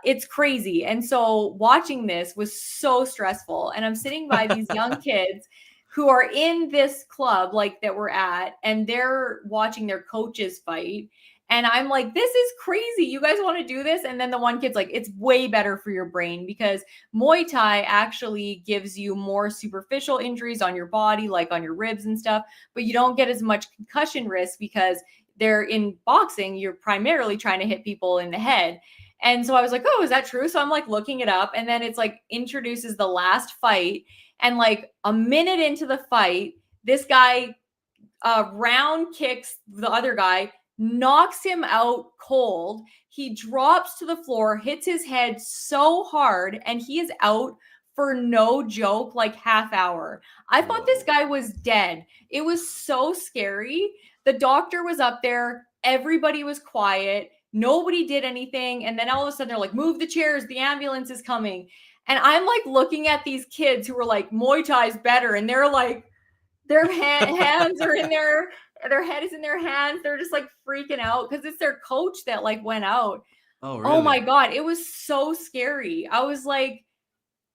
Speaker 2: It's crazy. And so watching this was so stressful. And I'm sitting by these young kids who are in this club like that we're at, and they're watching their coaches fight. And I'm like, this is crazy. You guys want to do this? And then the one kid's like, it's way better for your brain because Muay Thai actually gives you more superficial injuries on your body, like on your ribs and stuff, but you don't get as much concussion risk because they're in boxing. You're primarily trying to hit people in the head. And so I was like, oh, is that true? So I'm like looking it up, and then it's like introduces the last fight. And like a minute into the fight, this guy round kicks the other guy, knocks him out cold. He drops to the floor, hits his head so hard, and he is out for no joke, like half hour. I thought this guy was dead. It was so scary. The doctor was up there. Everybody was quiet. Nobody did anything. And then all of a sudden they're like, move the chairs. The ambulance is coming. And I'm like looking at these kids who were like, Muay Thai's better. And they're like, their hands are in their head is in their hands. They're just like freaking out because it's their coach that like went out.
Speaker 1: Oh, really?
Speaker 2: Oh my God. It was so scary. I was like,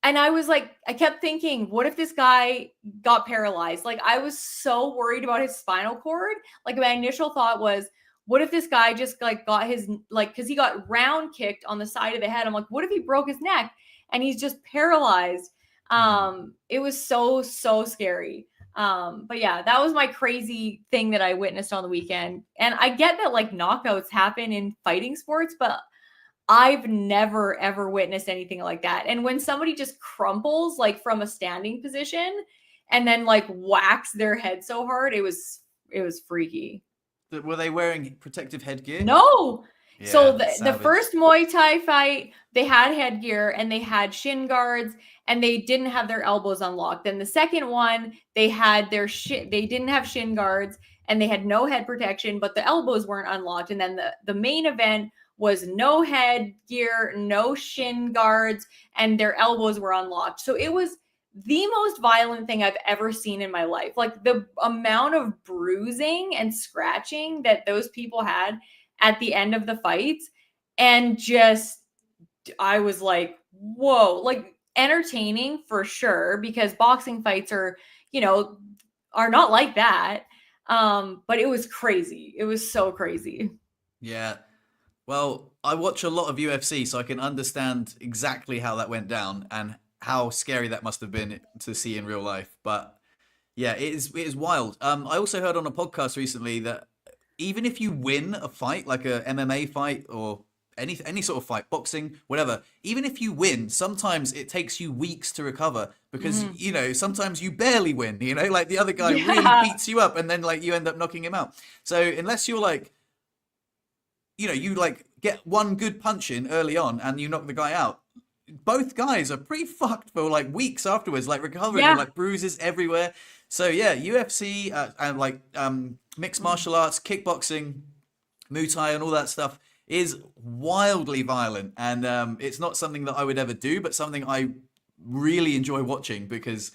Speaker 2: I kept thinking, what if this guy got paralyzed? Like, I was so worried about his spinal cord. Like, my initial thought was, what if this guy just like got his, like, because he got round kicked on the side of the head. I'm like, what if he broke his neck and he's just paralyzed? It was so scary. But yeah, that was my crazy thing that I witnessed on the weekend. And I get that like knockouts happen in fighting sports, but I've never ever witnessed anything like that. And when somebody just crumples like from a standing position and then like whacks their head so hard, it was freaky.
Speaker 1: Were they wearing protective headgear?
Speaker 2: No.
Speaker 1: Yeah,
Speaker 2: so the first Muay Thai fight, they had headgear and they had shin guards and they didn't have their elbows unlocked. Then the second one, they had they didn't have shin guards and they had no head protection, but the elbows weren't unlocked. And then the main event was no headgear, no shin guards, and their elbows were unlocked. So it was the most violent thing I've ever seen in my life. Like the amount of bruising and scratching that those people had at the end of the fights. And just, I was like, whoa, like entertaining for sure, because boxing fights are, are not like that. But it was crazy. It was so crazy.
Speaker 1: Yeah. Well, I watch a lot of UFC, so I can understand exactly how that went down and how scary that must have been to see in real life. But yeah, it is wild. I also heard on a podcast recently that even if you win a fight, like a MMA fight or any sort of fight, boxing, whatever, even if you win, sometimes it takes you weeks to recover because, sometimes you barely win, like the other guy really beats you up and then like you end up knocking him out. So unless you're like, you like get one good punch in early on and you knock the guy out, both guys are pretty fucked for like weeks afterwards, like recovering with like bruises everywhere. So yeah, UFC and like mixed martial arts, kickboxing, Muay Thai and all that stuff is wildly violent. And it's not something that I would ever do, but something I really enjoy watching because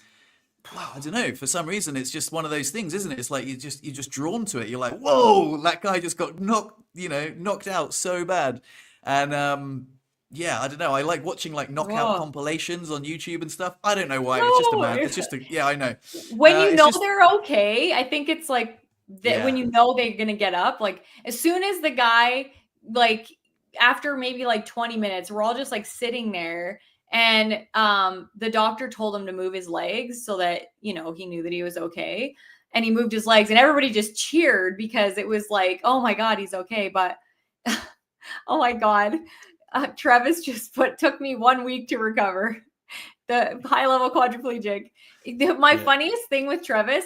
Speaker 1: I don't know, for some reason it's just one of those things, isn't it? It's like you're just drawn to it. You're like, whoa, that guy just got knocked out so bad. And yeah, I don't know. I like watching like knockout compilations on YouTube and stuff. I don't know why. It's just a man. It's just yeah, I know.
Speaker 2: When they're okay, I think it's like when they're gonna get up. Like as soon as the guy like after maybe like 20 minutes, we're all just like sitting there, and the doctor told him to move his legs so that, you know, he knew that he was okay. And he moved his legs, and everybody just cheered because it was like, oh my God, he's okay. But oh my God, Travis just took me 1 week to recover. The high-level quadriplegic. My funniest thing with Travis,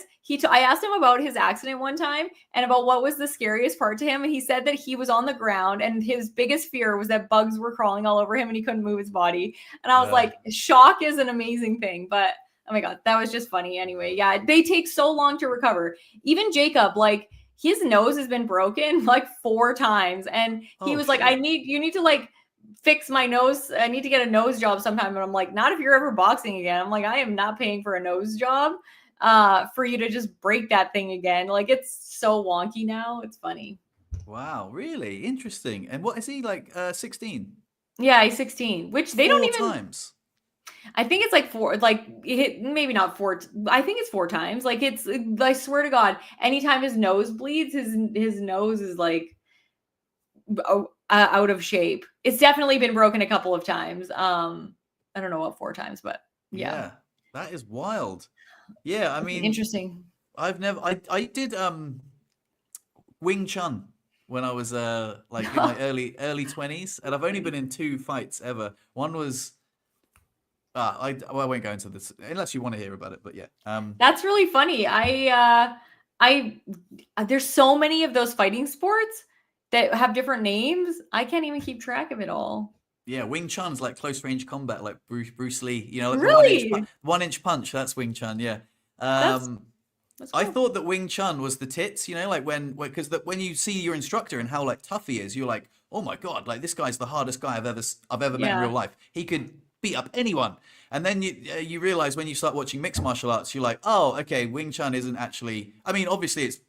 Speaker 2: I asked him about his accident one time and about what was the scariest part to him. And he said that he was on the ground and his biggest fear was that bugs were crawling all over him and he couldn't move his body. And I was like, shock is an amazing thing. But oh my God, that was just funny. Anyway, yeah, they take so long to recover. Even Jacob, like, his nose has been broken like 4 times. And he was like, you need to like fix my nose. I need to get a nose job sometime. And I'm like, not if you're ever boxing again. I'm like, I am not paying for a nose job for you to just break that thing again. Like, it's so wonky now. It's funny.
Speaker 1: Wow, really interesting. And what is he, like 16?
Speaker 2: Yeah, he's 16, which they don't even.
Speaker 1: 4 times.
Speaker 2: I think it's like 4, like maybe not 4. I think it's 4 times. Like, it's, I swear to God, anytime his nose bleeds, his nose is like out of shape. It's definitely been broken a couple of times. I don't know what 4 times, but yeah.
Speaker 1: That is wild. Yeah, I mean,
Speaker 2: interesting.
Speaker 1: I did Wing Chun when I was like in my early 20s, and I've only been in 2 fights ever. One was I won't go into this unless you want to hear about it, but yeah.
Speaker 2: That's really funny. There's so many of those fighting sports that have different names. I can't even keep track of it all.
Speaker 1: Yeah, Wing Chun's like close range combat, like Bruce Lee. You know, like
Speaker 2: really?
Speaker 1: the 1-inch punch. That's Wing Chun. Yeah. That's cool. I thought that Wing Chun was the tits. You know, like because when you see your instructor and how like tough he is, you're like, oh my God, like this guy's the hardest guy I've ever met in real life. He could beat up anyone. And then you realize when you start watching mixed martial arts, you're like, oh, okay, Wing Chun isn't actually. I mean, obviously it's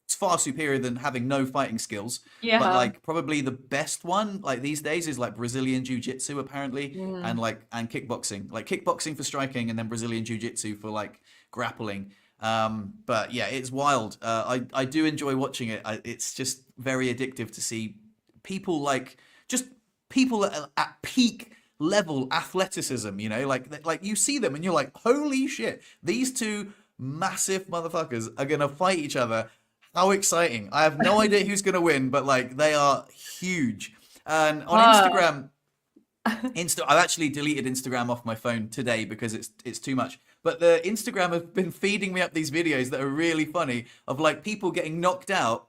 Speaker 1: far superior than having no fighting skills. Yeah. But like probably the best one like these days is like Brazilian Jiu-Jitsu apparently, and kickboxing. Like kickboxing for striking and then Brazilian Jiu-Jitsu for like grappling. But yeah, it's wild. I do enjoy watching it. It's just very addictive to see people like just people at peak level athleticism, you know, like you see them and you're like, holy shit, these 2 massive motherfuckers are gonna fight each other. How exciting. I have no idea who's gonna win, but like they are huge. And on Instagram, I've actually deleted Instagram off my phone today because it's too much. But the Instagram have been feeding me up these videos that are really funny of like people getting knocked out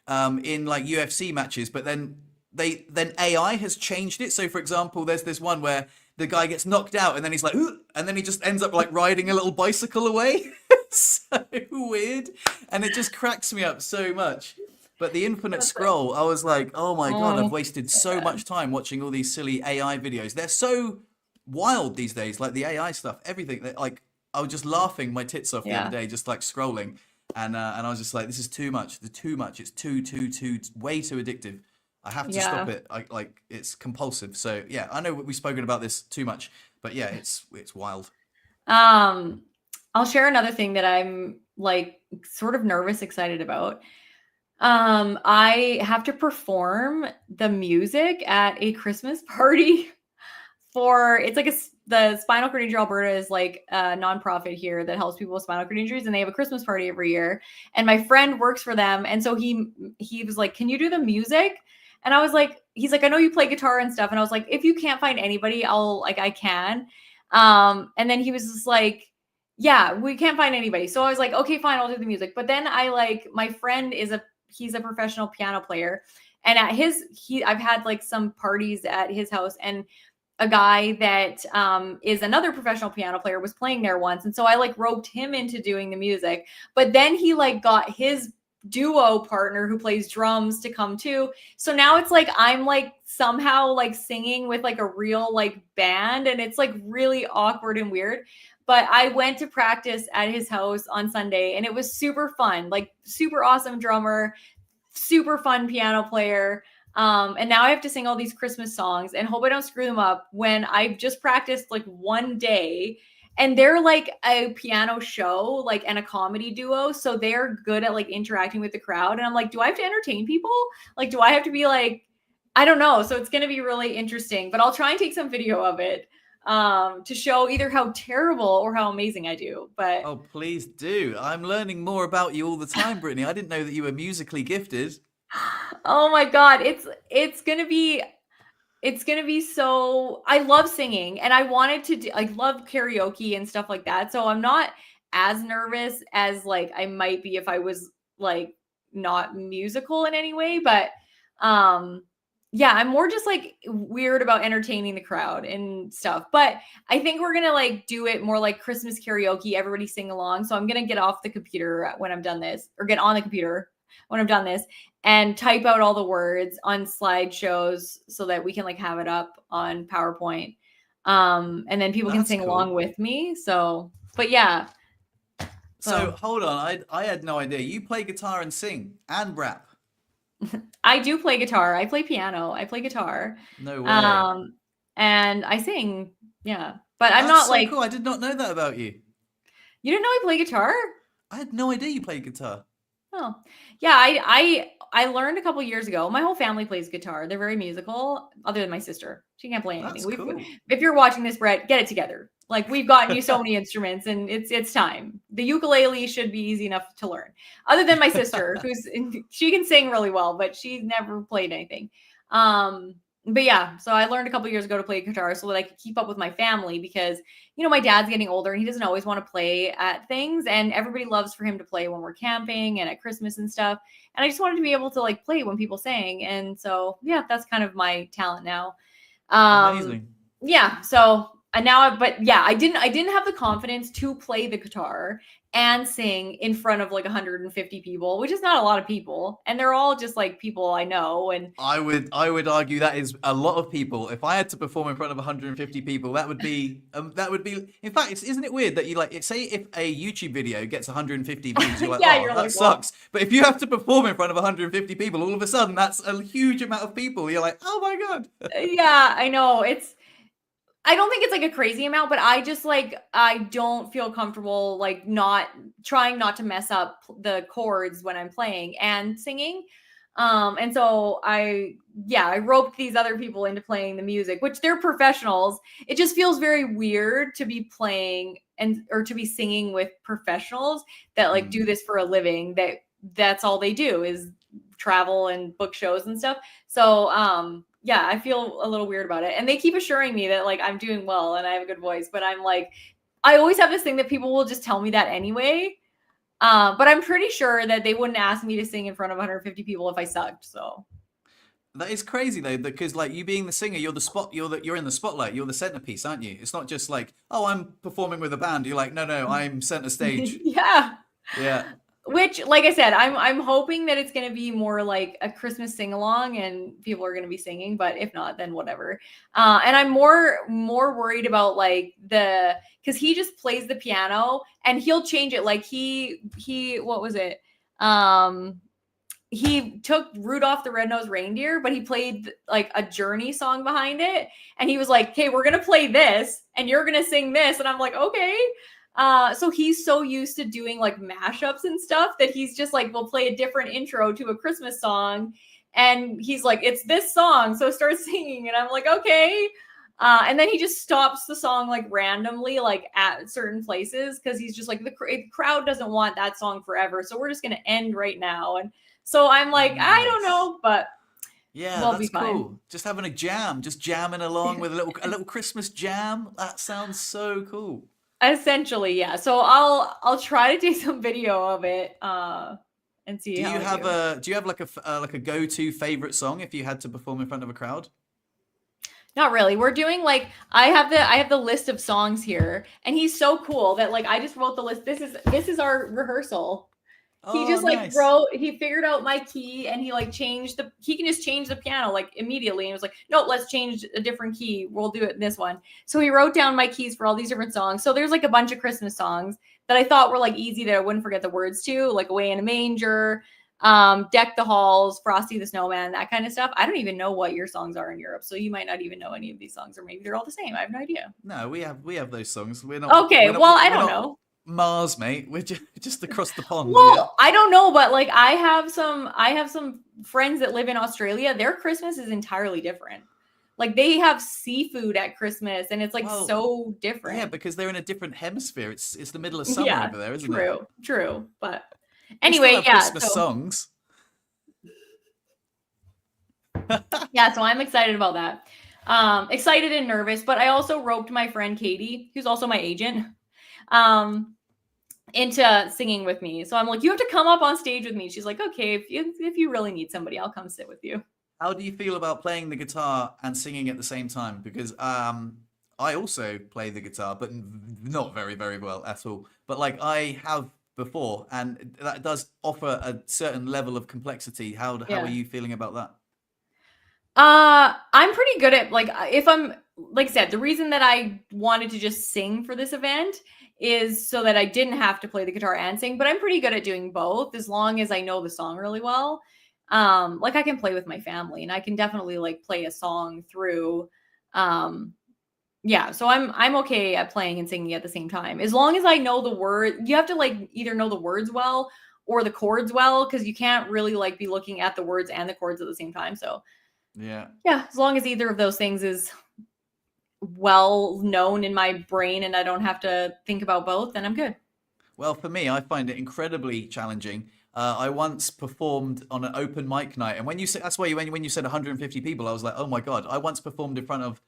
Speaker 1: in like UFC matches, but then AI has changed it. So for example, there's this one where the guy gets knocked out and then he's like, ooh, and then he just ends up like riding a little bicycle away. So weird. And it just cracks me up so much. But the infinite scroll, I was like, oh my God, I've wasted so much time watching all these silly AI videos. They're so wild these days, like the AI stuff, everything. Like I was just laughing my tits off the other day, just like scrolling. And I was just like, this is too much. Too much. It's too, way too addictive. I have to stop it. Like it's compulsive. So yeah, I know we've spoken about this too much, but yeah, it's wild.
Speaker 2: I'll share another thing that I'm like sort of nervous, excited about. I have to perform the music at a Christmas party it's like the Spinal Cord Injury Alberta is like a nonprofit here that helps people with spinal cord injuries, and they have a Christmas party every year. And my friend works for them, and so he was like, "Can you do the music?" And I was like, he's like, "I know you play guitar and stuff." And I was like, "If you can't find anybody, I can." And then he was just like, "Yeah, we can't find anybody." So I was like, "Okay, fine, I'll do the music." But then my friend he's a professional piano player, and at I've had like some parties at his house, and a guy that is another professional piano player was playing there once. And so I like roped him into doing the music, but then he like got his duo partner who plays drums to come too. So now it's like, I'm like somehow like singing with like a real like band, and it's like really awkward and weird. But I went to practice at his house on Sunday, and it was super fun, like super awesome drummer, super fun piano player. And now I have to sing all these Christmas songs and hope I don't screw them up when I've just practiced like one day, and they're like a piano show, like, and a comedy duo. So they're good at like interacting with the crowd. And I'm like, do I have to entertain people? Like, do I have to be like, I don't know. So it's going to be really interesting, but I'll try and take some video of it to show either how terrible or how amazing I do. But
Speaker 1: Oh, please do. I'm learning more about you all the time, Brittney. I didn't know that you were musically gifted.
Speaker 2: oh my God, it's going to be so, I love singing and I wanted to do, I love karaoke and stuff like that. So I'm not as nervous as like I might be if I was like not musical in any way, but um yeah, I'm more just like weird about entertaining the crowd and stuff. But I think we're gonna like do it more like Christmas karaoke, everybody sing along. So I'm gonna get off the computer when I'm done this, or get on the computer when I'm done this, and type out all the words on slideshows so that we can like have it up on PowerPoint. And then people can
Speaker 1: That's
Speaker 2: sing along
Speaker 1: cool.
Speaker 2: with me. So, but yeah.
Speaker 1: So hold on, I had no idea. You play guitar and sing and rap.
Speaker 2: I do play guitar. I play piano. I play guitar.
Speaker 1: No way.
Speaker 2: Um, and I sing. Yeah. But I'm
Speaker 1: That's
Speaker 2: not
Speaker 1: so
Speaker 2: like,
Speaker 1: cool. I did not know that about you.
Speaker 2: you didn't know I play guitar?
Speaker 1: I had no idea you played guitar.
Speaker 2: Oh, yeah. I learned a couple years ago. My whole family plays guitar. They're very musical, other than my sister. She can't play anything.
Speaker 1: That's cool.
Speaker 2: If you're watching this, Brett, get it together. Like we've gotten you so many instruments, and it's time. The ukulele should be easy enough to learn. Other than my sister, she can sing really well, but she's never played anything. But yeah, so I learned a couple years ago to play guitar so that I could keep up with my family, because my dad's getting older and he doesn't always want to play at things, and everybody loves for him to play when we're camping and at Christmas and stuff. And I just wanted to be able to like play when people sang. And so yeah, that's kind of my talent now.
Speaker 1: Amazing.
Speaker 2: Yeah, so and now but yeah, I didn't have the confidence to play the guitar and sing in front of like 150 people, which is not a lot of people, and they're all just like people I know. And
Speaker 1: I would argue that is a lot of people. If I had to perform in front of 150 people, that would be in fact, isn't it weird that you like say if a YouTube video gets 150 views, you're like,
Speaker 2: yeah,
Speaker 1: oh,
Speaker 2: you're
Speaker 1: that
Speaker 2: like,
Speaker 1: sucks. But if you have to perform in front of 150 people, all of a sudden that's a huge amount of people. You're like, oh my God.
Speaker 2: yeah, I know. I don't think it's like a crazy amount, but I just like, I don't feel comfortable like not trying not to mess up the chords when I'm playing and singing. And so I roped these other people into playing the music, which they're professionals. It just feels very weird to be playing or to be singing with professionals that like do this for a living, that's all they do is travel and book shows and stuff. So, yeah, I feel a little weird about it. And they keep assuring me that like I'm doing well and I have a good voice, but I'm like, I always have this thing that people will just tell me that anyway. But I'm pretty sure that they wouldn't ask me to sing in front of 150 people if I sucked. So
Speaker 1: That is crazy though, because like you being the singer, you're in the spotlight, you're the centerpiece, aren't you? It's not just like, oh, I'm performing with a band. You're like, no, I'm center stage.
Speaker 2: yeah.
Speaker 1: Yeah.
Speaker 2: Which, like I said, I'm hoping that it's gonna be more like a Christmas sing along and people are gonna be singing, but if not, then whatever. And I'm more worried about like because he just plays the piano and he'll change it. Like he what was it? He took Rudolph the Red-Nosed Reindeer, but he played like a Journey song behind it, and he was like, "Hey, we're gonna play this, and you're gonna sing this," and I'm like, "Okay." So he's so used to doing like mashups and stuff that he's just like, we'll play a different intro to a Christmas song. And he's like, it's this song, so start singing. And I'm like, okay. And then he just stops the song like randomly, like at certain places, because he's just like, the crowd doesn't want that song forever. So we're just going to end right now. And so I'm like,
Speaker 1: Nice.
Speaker 2: I don't know, but
Speaker 1: yeah,
Speaker 2: we'll
Speaker 1: that's
Speaker 2: be fine.
Speaker 1: cool. Just having a jam, just jamming along with a little Christmas jam. That sounds so cool.
Speaker 2: Essentially, yeah. So I'll try to take some video of it and see.
Speaker 1: Do
Speaker 2: how
Speaker 1: you
Speaker 2: I
Speaker 1: have do you have like a go-to favorite song if you had to perform in front of a crowd?
Speaker 2: Not really. We're doing like I have the list of songs here, and he's so cool that like I just wrote the list. This is our rehearsal. He
Speaker 1: Oh,
Speaker 2: just like
Speaker 1: nice.
Speaker 2: he figured out my key, and he like he can just change the piano like immediately. And it was like, no, let's change a different key. We'll do it in this one. So he wrote down my keys for all these different songs. So there's like a bunch of Christmas songs that I thought were like easy that I wouldn't forget the words to, like Away in a Manger, Deck the Halls, Frosty the Snowman, that kind of stuff. I don't even know what your songs are in Europe, so you might not even know any of these songs, or maybe they're all the same. I have no idea.
Speaker 1: No, we have those songs. We're not
Speaker 2: Okay,
Speaker 1: we're not,
Speaker 2: well, I
Speaker 1: we're
Speaker 2: don't
Speaker 1: not,
Speaker 2: know.
Speaker 1: Mars, mate. We're just across the pond.
Speaker 2: Well,
Speaker 1: Yeah.
Speaker 2: I don't know, but like I have some friends that live in Australia. Their Christmas is entirely different. Like they have seafood at Christmas and it's like
Speaker 1: Well,
Speaker 2: so different.
Speaker 1: Yeah, because they're in a different hemisphere. It's the middle of summer
Speaker 2: Yeah,
Speaker 1: over there, isn't it?
Speaker 2: true. But
Speaker 1: We still
Speaker 2: anyway,
Speaker 1: have
Speaker 2: yeah.
Speaker 1: Christmas songs.
Speaker 2: Yeah, so I'm excited about that. Excited and nervous, but I also roped my friend Katie, who's also my agent, into singing with me. So I'm like, you have to come up on stage with me. She's like, okay, if you really need somebody, I'll come sit with you.
Speaker 1: How do you feel about playing the guitar and singing at the same time? Because I also play the guitar, but not very, very well at all. But like I have before, and that does offer a certain level of complexity. How are you feeling about that?
Speaker 2: I'm pretty good at like if I'm like I said, the reason that I wanted to just sing for this event is so that I didn't have to play the guitar and sing, but I'm pretty good at doing both as long as I know the song really well. Like I can play with my family and I can definitely like play a song through. Yeah, so I'm okay at playing and singing at the same time. As long as I know the word, you have to like either know the words well or the chords well, because you can't really like be looking at the words and the chords at the same time. So
Speaker 1: Yeah,
Speaker 2: as long as either of those things is well known in my brain and I don't have to think about both, then I'm good.
Speaker 1: well, for me, I find it incredibly challenging. I once performed on an open mic night, and when you said that's why when you said 150 people, I was like, oh my god! I once performed in front of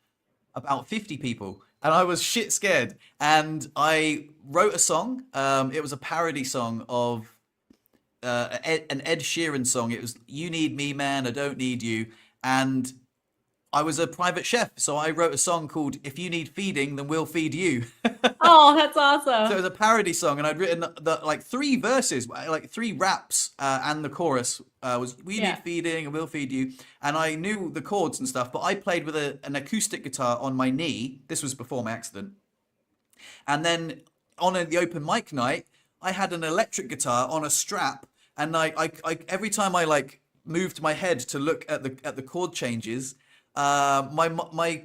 Speaker 1: about 50 people, and I was shit scared. And I wrote a song. It was a parody song of an Ed Sheeran song. It was "You Need Me, Man, I Don't Need You," and I was a private chef, so I wrote a song called "If You Need Feeding, Then We'll Feed You."
Speaker 2: Oh, that's
Speaker 1: So it
Speaker 2: awesome.
Speaker 1: was a parody song, and I'd written like three verses, like three raps, and the chorus was "We need feeding, and we'll feed you." And I knew the chords and stuff, but I played with an acoustic guitar on my knee. This was before my accident, and then on the open mic night, I had an electric guitar on a strap, and I every time I like moved my head to look at the chord changes, my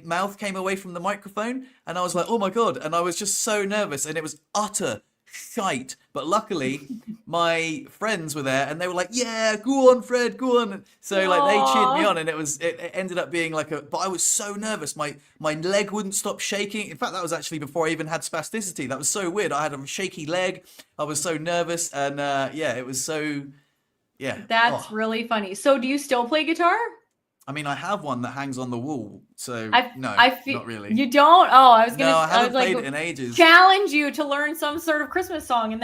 Speaker 1: mouth came away from the microphone, and I was like, oh my god, and I was just so nervous, and it was utter shite. But luckily, my friends were there, and they were like, yeah, go on, Fred, go on. So like they cheered me on, and it ended up being like but I was so nervous, my leg wouldn't stop shaking. In fact, that was actually before I even had spasticity. That was so weird. I had a shaky leg. I was so nervous, and it was so. Yeah.
Speaker 2: That's really funny. So do you still play guitar?
Speaker 1: I mean, I have one that hangs on the wall, so no,
Speaker 2: I feel
Speaker 1: not really.
Speaker 2: you don't. Oh, I was
Speaker 1: No, I
Speaker 2: I
Speaker 1: haven't
Speaker 2: was like
Speaker 1: played it in ages.
Speaker 2: challenge you to learn some sort of Christmas song, and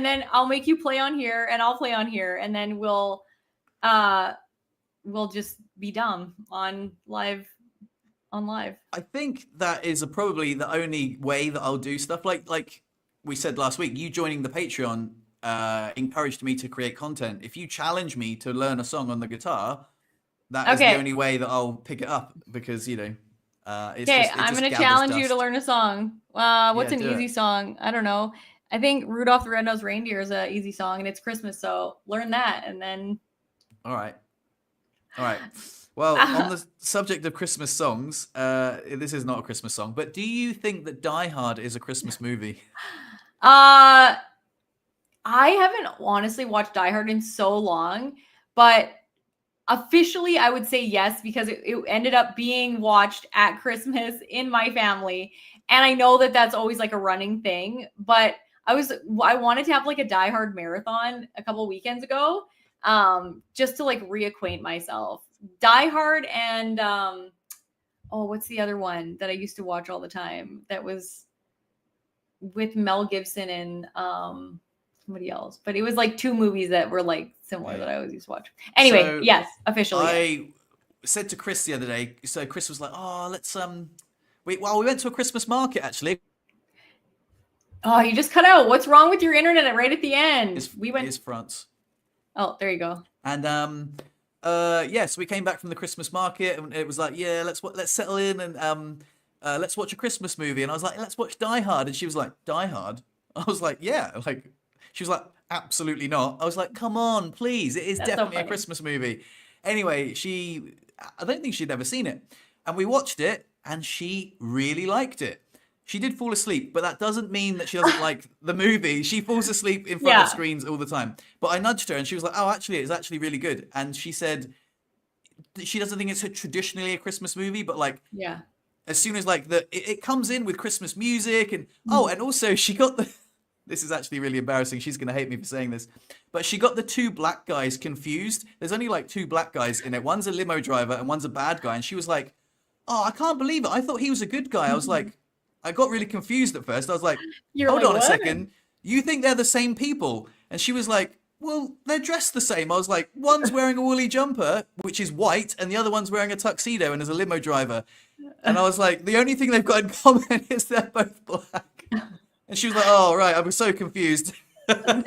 Speaker 2: then I'll make you play on here, and I'll play on here, and then we'll just be dumb on live.
Speaker 1: I think that is probably the only way that I'll do stuff. Like we said last week, you joining the Patreon encouraged me to create content. If you challenge me to learn a song on the guitar, that is the only way that I'll pick it up, because
Speaker 2: I'm going to challenge you to learn a song. What's an easy song? I don't know. I think Rudolph the Red-Nosed Reindeer is an easy song, and it's Christmas, so learn that, and then.
Speaker 1: All right. Well, on the subject of Christmas songs, this is not a Christmas song, but do you think that Die Hard is a Christmas movie?
Speaker 2: I haven't honestly watched Die Hard in so long, but officially I would say yes, because it ended up being watched at Christmas in my family, and I know that that's always like a running thing, but I wanted to have like a Die Hard marathon a couple weekends ago, just to like reacquaint myself. Die Hard and what's the other one that I used to watch all the time that was with Mel Gibson and somebody else, but it was like two movies that were like similar that I always used to watch. Anyway, so, yes, officially.
Speaker 1: I said to Chris the other day, so Chris was like, oh, let's we went to a Christmas market actually.
Speaker 2: Oh, you just cut out. What's wrong with your internet right at the end?
Speaker 1: It's France.
Speaker 2: Oh, there you go.
Speaker 1: And so we came back from the Christmas market, and it was like, yeah, let's settle in and let's watch a Christmas movie. And I was like, let's watch Die Hard. And she was like, Die Hard? I was like, yeah. Like, she was like, absolutely not. I was like, come on, please. It is definitely a Christmas movie. Anyway, I don't think she'd ever seen it. And we watched it, and she really liked it. she did fall asleep, but that doesn't mean that she doesn't like the movie. She falls asleep in front of
Speaker 2: Yeah.
Speaker 1: screens all the time. But I nudged her and she was like, oh, actually, it's actually really good. And she said that she doesn't think it's traditionally a Christmas movie, but like
Speaker 2: Yeah.
Speaker 1: as soon as like it comes in with Christmas music and
Speaker 2: Mhm.
Speaker 1: and also she got the this is actually really embarrassing. She's gonna hate me for saying this, but she got the two black guys confused. There's only like two black guys in it. One's a limo driver and one's a bad guy. And she was like, "Oh, I can't believe it. I thought he was a good guy." I was like, I got really confused at first. I was like,
Speaker 2: You're
Speaker 1: "Hold
Speaker 2: like,
Speaker 1: on a
Speaker 2: what?
Speaker 1: second. You think they're the same people?" And she was like, well, they're dressed the same. I was like, one's wearing a woolly jumper, which is white, and the other one's wearing a tuxedo and is a limo driver. And I was like, the only thing they've got in common is they're both black. And she was like, oh, right, I was so confused.
Speaker 2: I'm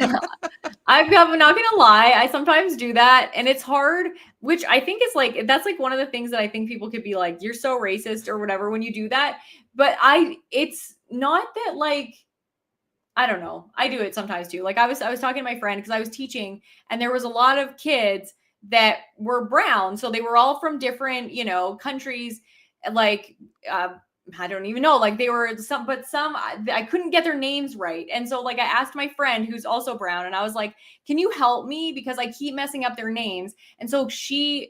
Speaker 2: not gonna lie, I sometimes do that, and it's hard, which I think is like, that's like one of the things that I think people could be like, you're so racist or whatever when you do that. But it's not that, like, I don't know. I do it sometimes too. Like I was talking to my friend because I was teaching, and there was a lot of kids that were brown, so they were all from different, countries. Like I don't even know. Like they were some, but some I couldn't get their names right, and so like I asked my friend who's also brown, and I was like, "Can you help me because I keep messing up their names?" And so he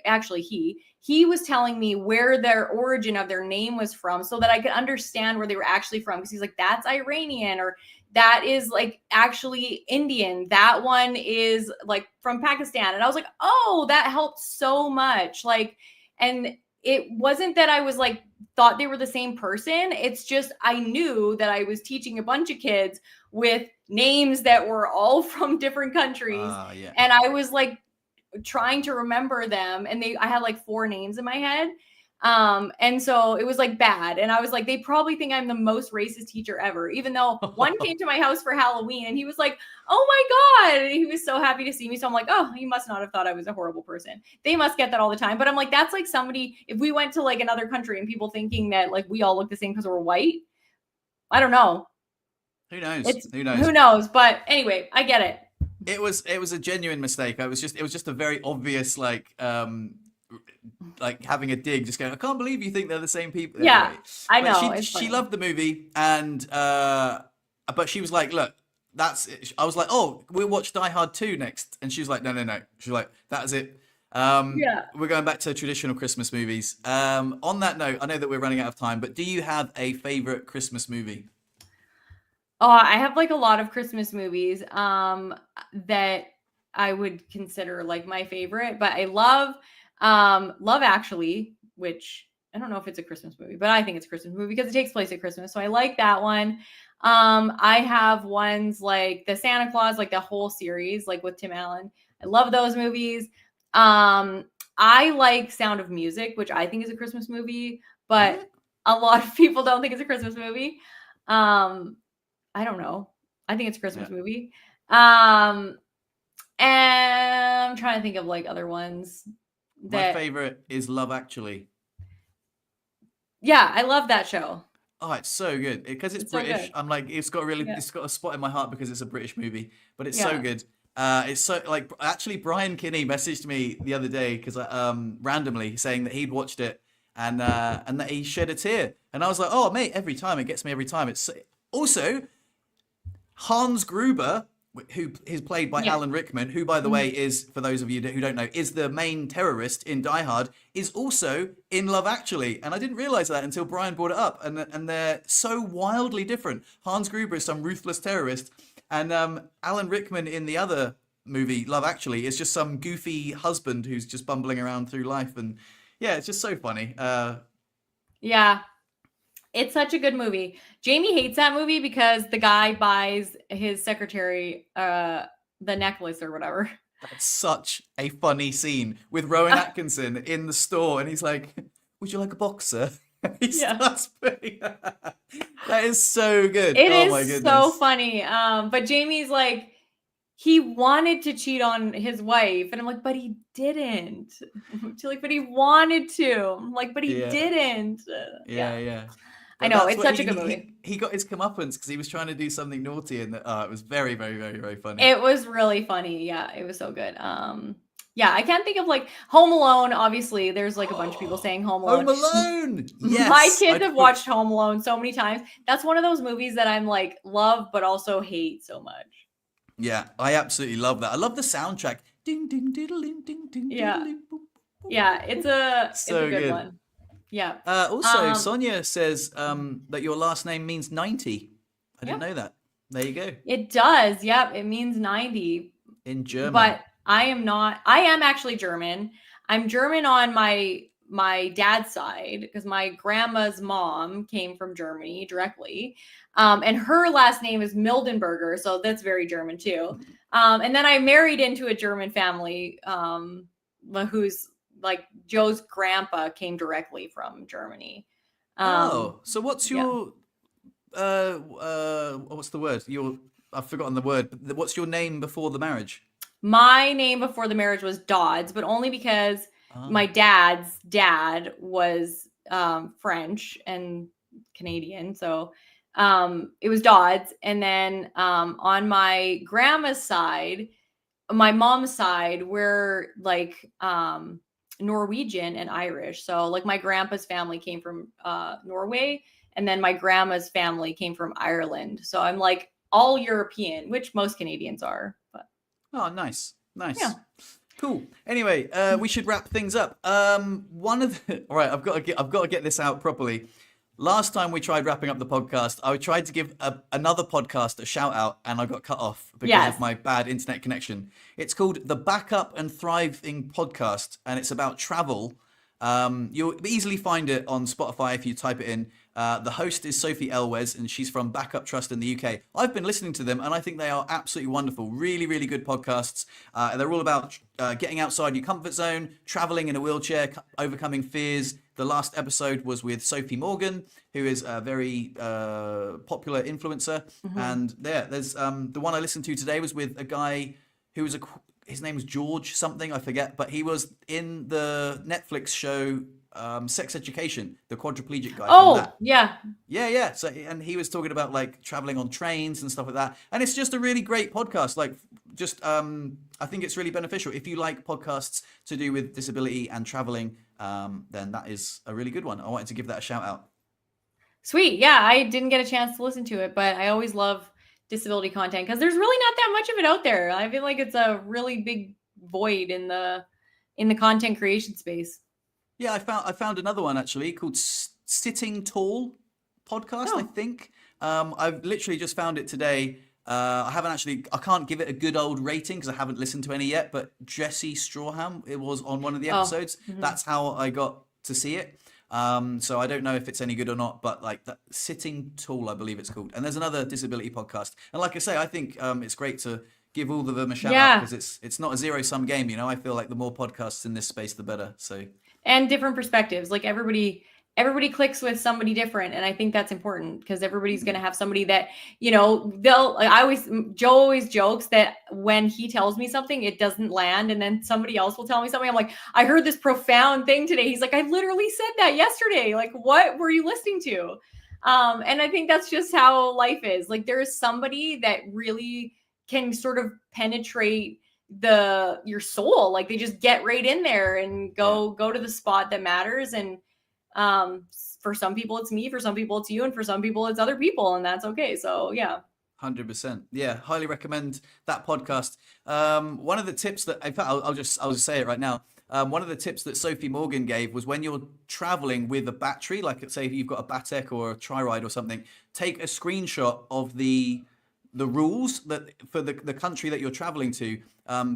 Speaker 2: was telling me where their origin of their name was from, so that I could understand where they were actually from. Because he's like, "That's Iranian," or that is like actually Indian. That one is like from Pakistan. And I was like, oh, that helped so much. Like, and it wasn't that I was like, thought they were the same person. It's just, I knew that I was teaching a bunch of kids with names that were all from different countries.
Speaker 1: Yeah.
Speaker 2: And I was like trying to remember them. And I had like 4 names in my head. And so it was like bad. And I was like, they probably think I'm the most racist teacher ever, even though one came to my house for Halloween and he was like, oh my God. And he was so happy to see me. So I'm like, oh, you must not have thought I was a horrible person. They must get that all the time. But I'm like, that's like somebody, if we went to like another country and people thinking that like we all look the same because we're white, I don't know.
Speaker 1: Who knows? Who knows?
Speaker 2: Who knows? But anyway, I get it.
Speaker 1: It was a genuine mistake. It was just a very obvious like having a dig, just going, I can't believe you think they're the same people.
Speaker 2: Yeah,
Speaker 1: anyway.
Speaker 2: I know.
Speaker 1: But she loved the movie, and but she was like, look, that's it. I was like, oh, we'll watch Die Hard 2 next, and she was like, no. She's like, that's it.
Speaker 2: Yeah.
Speaker 1: We're going back to traditional Christmas movies. On that note, I know that we're running out of time, but do you have a favorite Christmas movie?
Speaker 2: Oh, I have like a lot of Christmas movies that I would consider like my favorite, but I love Love Actually, which I don't know if it's a Christmas movie, but I think it's a Christmas movie because it takes place at Christmas. So I like that one. I have ones like the Santa Claus, like the whole series, like with Tim Allen. I love those movies. I like Sound of Music, which I think is a Christmas movie, but a lot of people don't think it's a Christmas movie. I don't know. I think it's a Christmas movie. And I'm trying to think of like other ones.
Speaker 1: My favorite is Love Actually.
Speaker 2: Yeah, I love that show.
Speaker 1: Oh, it's so good because it's British. I'm like, it's got a spot in my heart because it's a British movie, but it's so good. It's so like actually Brian Kinney messaged me the other day because randomly saying that he'd watched it and that he shed a tear, and I was like, oh mate, every time it gets me every time. It's also Hans Gruber, who is played by Alan Rickman, who, by the way, is, for those of you who don't know, is the main terrorist in Die Hard, is also in Love Actually. And I didn't realize that until Brian brought it up. And they're so wildly different. Hans Gruber is some ruthless terrorist. And Alan Rickman in the other movie, Love Actually, is just some goofy husband who's just bumbling around through life. And yeah, it's just so funny.
Speaker 2: Yeah. It's such a good movie. Jamie hates that movie because the guy buys his secretary the necklace or whatever.
Speaker 1: That's such a funny scene with Rowan Atkinson in the store, and he's like, would you like a boxer? He starts putting that is so good.
Speaker 2: It
Speaker 1: my
Speaker 2: is
Speaker 1: goodness.
Speaker 2: so funny. But Jamie's like, he wanted to cheat on his wife, and I'm like, but he didn't. Like, but he wanted to. I'm like, but he didn't.
Speaker 1: Yeah.
Speaker 2: I know, it's such a good movie.
Speaker 1: He got his comeuppance because he was trying to do something naughty, and it was very, very, very, very funny.
Speaker 2: It was really funny. Yeah, it was so good. Yeah, I can't think of like Home Alone. Obviously, there's like a bunch of people saying Home Alone.
Speaker 1: Home Alone.
Speaker 2: My
Speaker 1: Yes,
Speaker 2: kids have watched Home Alone so many times. That's one of those movies that I'm like love, but also hate so much.
Speaker 1: Yeah, I absolutely love that. I love the soundtrack. Ding ding diddle ding ding ding
Speaker 2: Yeah,
Speaker 1: diddle boop, boop,
Speaker 2: yeah,
Speaker 1: boop.
Speaker 2: it's a
Speaker 1: So
Speaker 2: good
Speaker 1: good.
Speaker 2: one. Yeah.
Speaker 1: Also, Sonia says that your last name means 90. I didn't
Speaker 2: Yep,
Speaker 1: know that. There you go.
Speaker 2: it does. Yep, it means 90.
Speaker 1: In German.
Speaker 2: But I am not. I am actually German. I'm German on my dad's side because my grandma's mom came from Germany directly, and her last name is Mildenberger, so that's very German too. And then I married into a German family, who's like Joe's grandpa came directly from Germany.
Speaker 1: Oh, so what's
Speaker 2: Yeah.
Speaker 1: your what's the word? I've forgotten the word. But what's your name before the marriage?
Speaker 2: My name before the marriage was Dodds, but only because my
Speaker 1: Ah.
Speaker 2: dad's dad was French and Canadian. So it was Dodds. And then on my grandma's side, my mom's side, we're like Norwegian and Irish. So like my grandpa's family came from Norway, and then my grandma's family came from Ireland. So I'm like all European, which most Canadians are. But
Speaker 1: Oh, nice.
Speaker 2: yeah.
Speaker 1: Nice. Cool. Anyway, we should wrap things up. One of the all right, I've got to get this out properly. Last time we tried wrapping up the podcast, I tried to give another podcast a shout out, and I got cut off because
Speaker 2: Yes.
Speaker 1: of my bad internet connection. It's called the Backup and Thriving Podcast, and it's about travel. You'll easily find it on Spotify if you type it in. The host is Sophie Elwes, and she's from Backup Trust in the UK. I've been listening to them, and I think they are absolutely wonderful. Really, really good podcasts. They're all about getting outside your comfort zone, traveling in a wheelchair, overcoming fears. The last episode was with Sophie Morgan, who is a very popular influencer. And there's the one I listened to today was with a guy who was his name was George something, I forget, but he was in the Netflix show Sex Education, the quadriplegic guy from that.
Speaker 2: Yeah.
Speaker 1: Yeah. So, and he was talking about like traveling on trains and stuff like that. And it's just a really great podcast. Like, just I think it's really beneficial if you like podcasts to do with disability and traveling. Then that is a really good one. I wanted to give that a shout out.
Speaker 2: Sweet. Yeah, I didn't get a chance to listen to it, but I always love disability content because there's really not that much of it out there. I feel like it's a really big void in the content creation space.
Speaker 1: Yeah, I found another one actually called Sitting Tall podcast, I think. I've literally just found it today. I can't give it a good old rating because I haven't listened to any yet, but Jesse Strawham, it was on one of the episodes. That's how I got to see it. So I don't know if it's any good or not, but like that Sitting Tall, I believe it's called. And there's another disability podcast. And like I say, I think it's great to give all of them a shout out because it's not a zero-sum game, you know. I feel like the more podcasts in this space, the better. So
Speaker 2: and different perspectives. Like everybody clicks with somebody different, and I think that's important because everybody's going to have somebody that, you know, Joe always jokes that when he tells me something it doesn't land, and then somebody else will tell me something. I'm like, I heard this profound thing today. He's like, I literally said that yesterday. Like, what were you listening to? And I think that's just how life is. Like, there is somebody that really can sort of penetrate your soul. Like, they just get right in there and go to the spot that matters. And for some people it's me, for some people it's you, and for some people it's other people, and that's okay. So yeah.
Speaker 1: 100%. Yeah, highly recommend that podcast. One of the tips that, in fact, I'll just say it right now. One of the tips that Sophie Morgan gave was when you're traveling with a battery, like say if you've got a Batek or a Tri-Ride or something, take a screenshot of the rules that for the country that you're traveling to,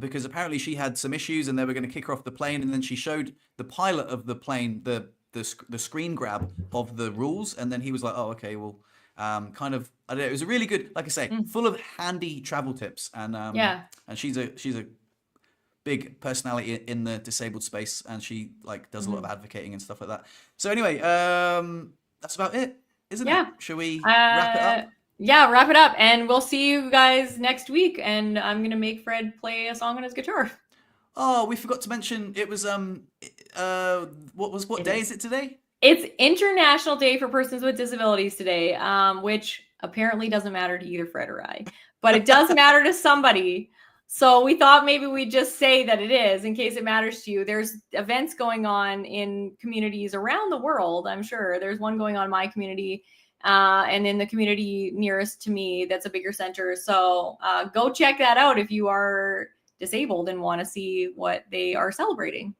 Speaker 1: because apparently she had some issues and they were going to kick her off the plane, and then she showed the pilot of the plane the screen grab of the rules, and then he was like, oh, okay, well, kind of, I don't know, it was a really good, like I say, full of handy travel tips. And and she's a big personality in the disabled space, and she like does a lot of advocating and stuff like that. So anyway, that's about it, isn't it? Shall we wrap it up?
Speaker 2: Yeah, wrap it up, and we'll see you guys next week. And I'm gonna make Fred play a song on his guitar.
Speaker 1: Oh, we forgot to mention it was what day is it today?
Speaker 2: It's International Day for Persons with Disabilities today, which apparently doesn't matter to either Fred or I, but it does matter to somebody. So we thought maybe we'd just say that it is in case it matters to you. There's events going on in communities around the world. I'm sure there's one going on in my community and in the community nearest to me that's a bigger center. So go check that out if you are disabled and want to see what they are celebrating.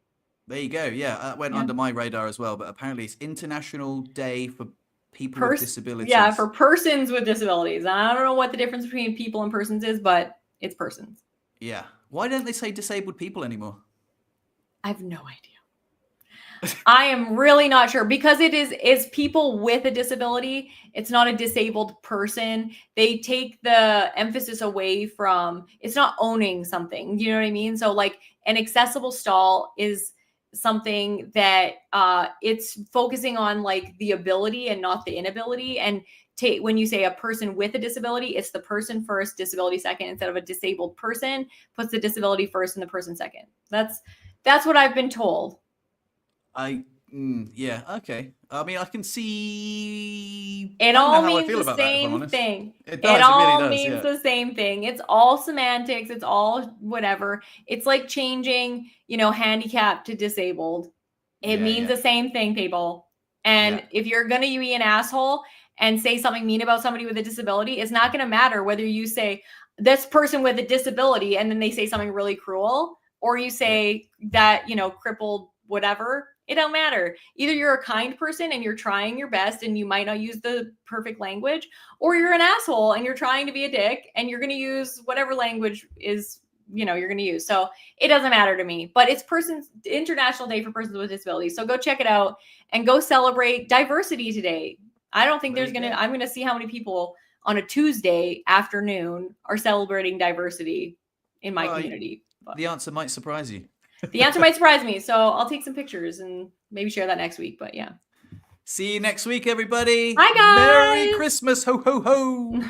Speaker 1: There you go. Yeah, that went under my radar as well. But apparently it's International Day for People with Disabilities.
Speaker 2: Yeah, for persons with disabilities. I don't know what the difference between people and persons is, but it's persons.
Speaker 1: Yeah. Why don't they say disabled people anymore?
Speaker 2: I have no idea. I am really not sure because it is people with a disability. It's not a disabled person. They take the emphasis away from, it's not owning something. You know what I mean? So like an accessible stall is something that it's focusing on like the ability and not the inability. And when you say a person with a disability, it's the person first, disability second, instead of a disabled person puts the disability first and the person second. That's what I've been told.
Speaker 1: Yeah, okay. I mean, I can see.
Speaker 2: It all means the same thing.
Speaker 1: It does. It all
Speaker 2: means the same thing. It's all semantics. It's all whatever. It's like changing, handicapped to disabled. It means the same thing, people. And if you're gonna be an asshole and say something mean about somebody with a disability, it's not gonna matter whether you say this person with a disability and then they say something really cruel, or you say that, crippled whatever. It don't matter. Either you're a kind person and you're trying your best and you might not use the perfect language, or you're an asshole and you're trying to be a dick and you're going to use whatever language is, you're going to use. So it doesn't matter to me, but it's International Day for Persons with Disabilities. So go check it out and go celebrate diversity today. I don't think I'm going to see how many people on a Tuesday afternoon are celebrating diversity in my community. But
Speaker 1: the answer might surprise you.
Speaker 2: The answer might surprise me, so I'll take some pictures and maybe share that next week. But yeah.
Speaker 1: See you next week, everybody.
Speaker 2: Bye, guys.
Speaker 1: Merry Christmas. Ho, ho, ho.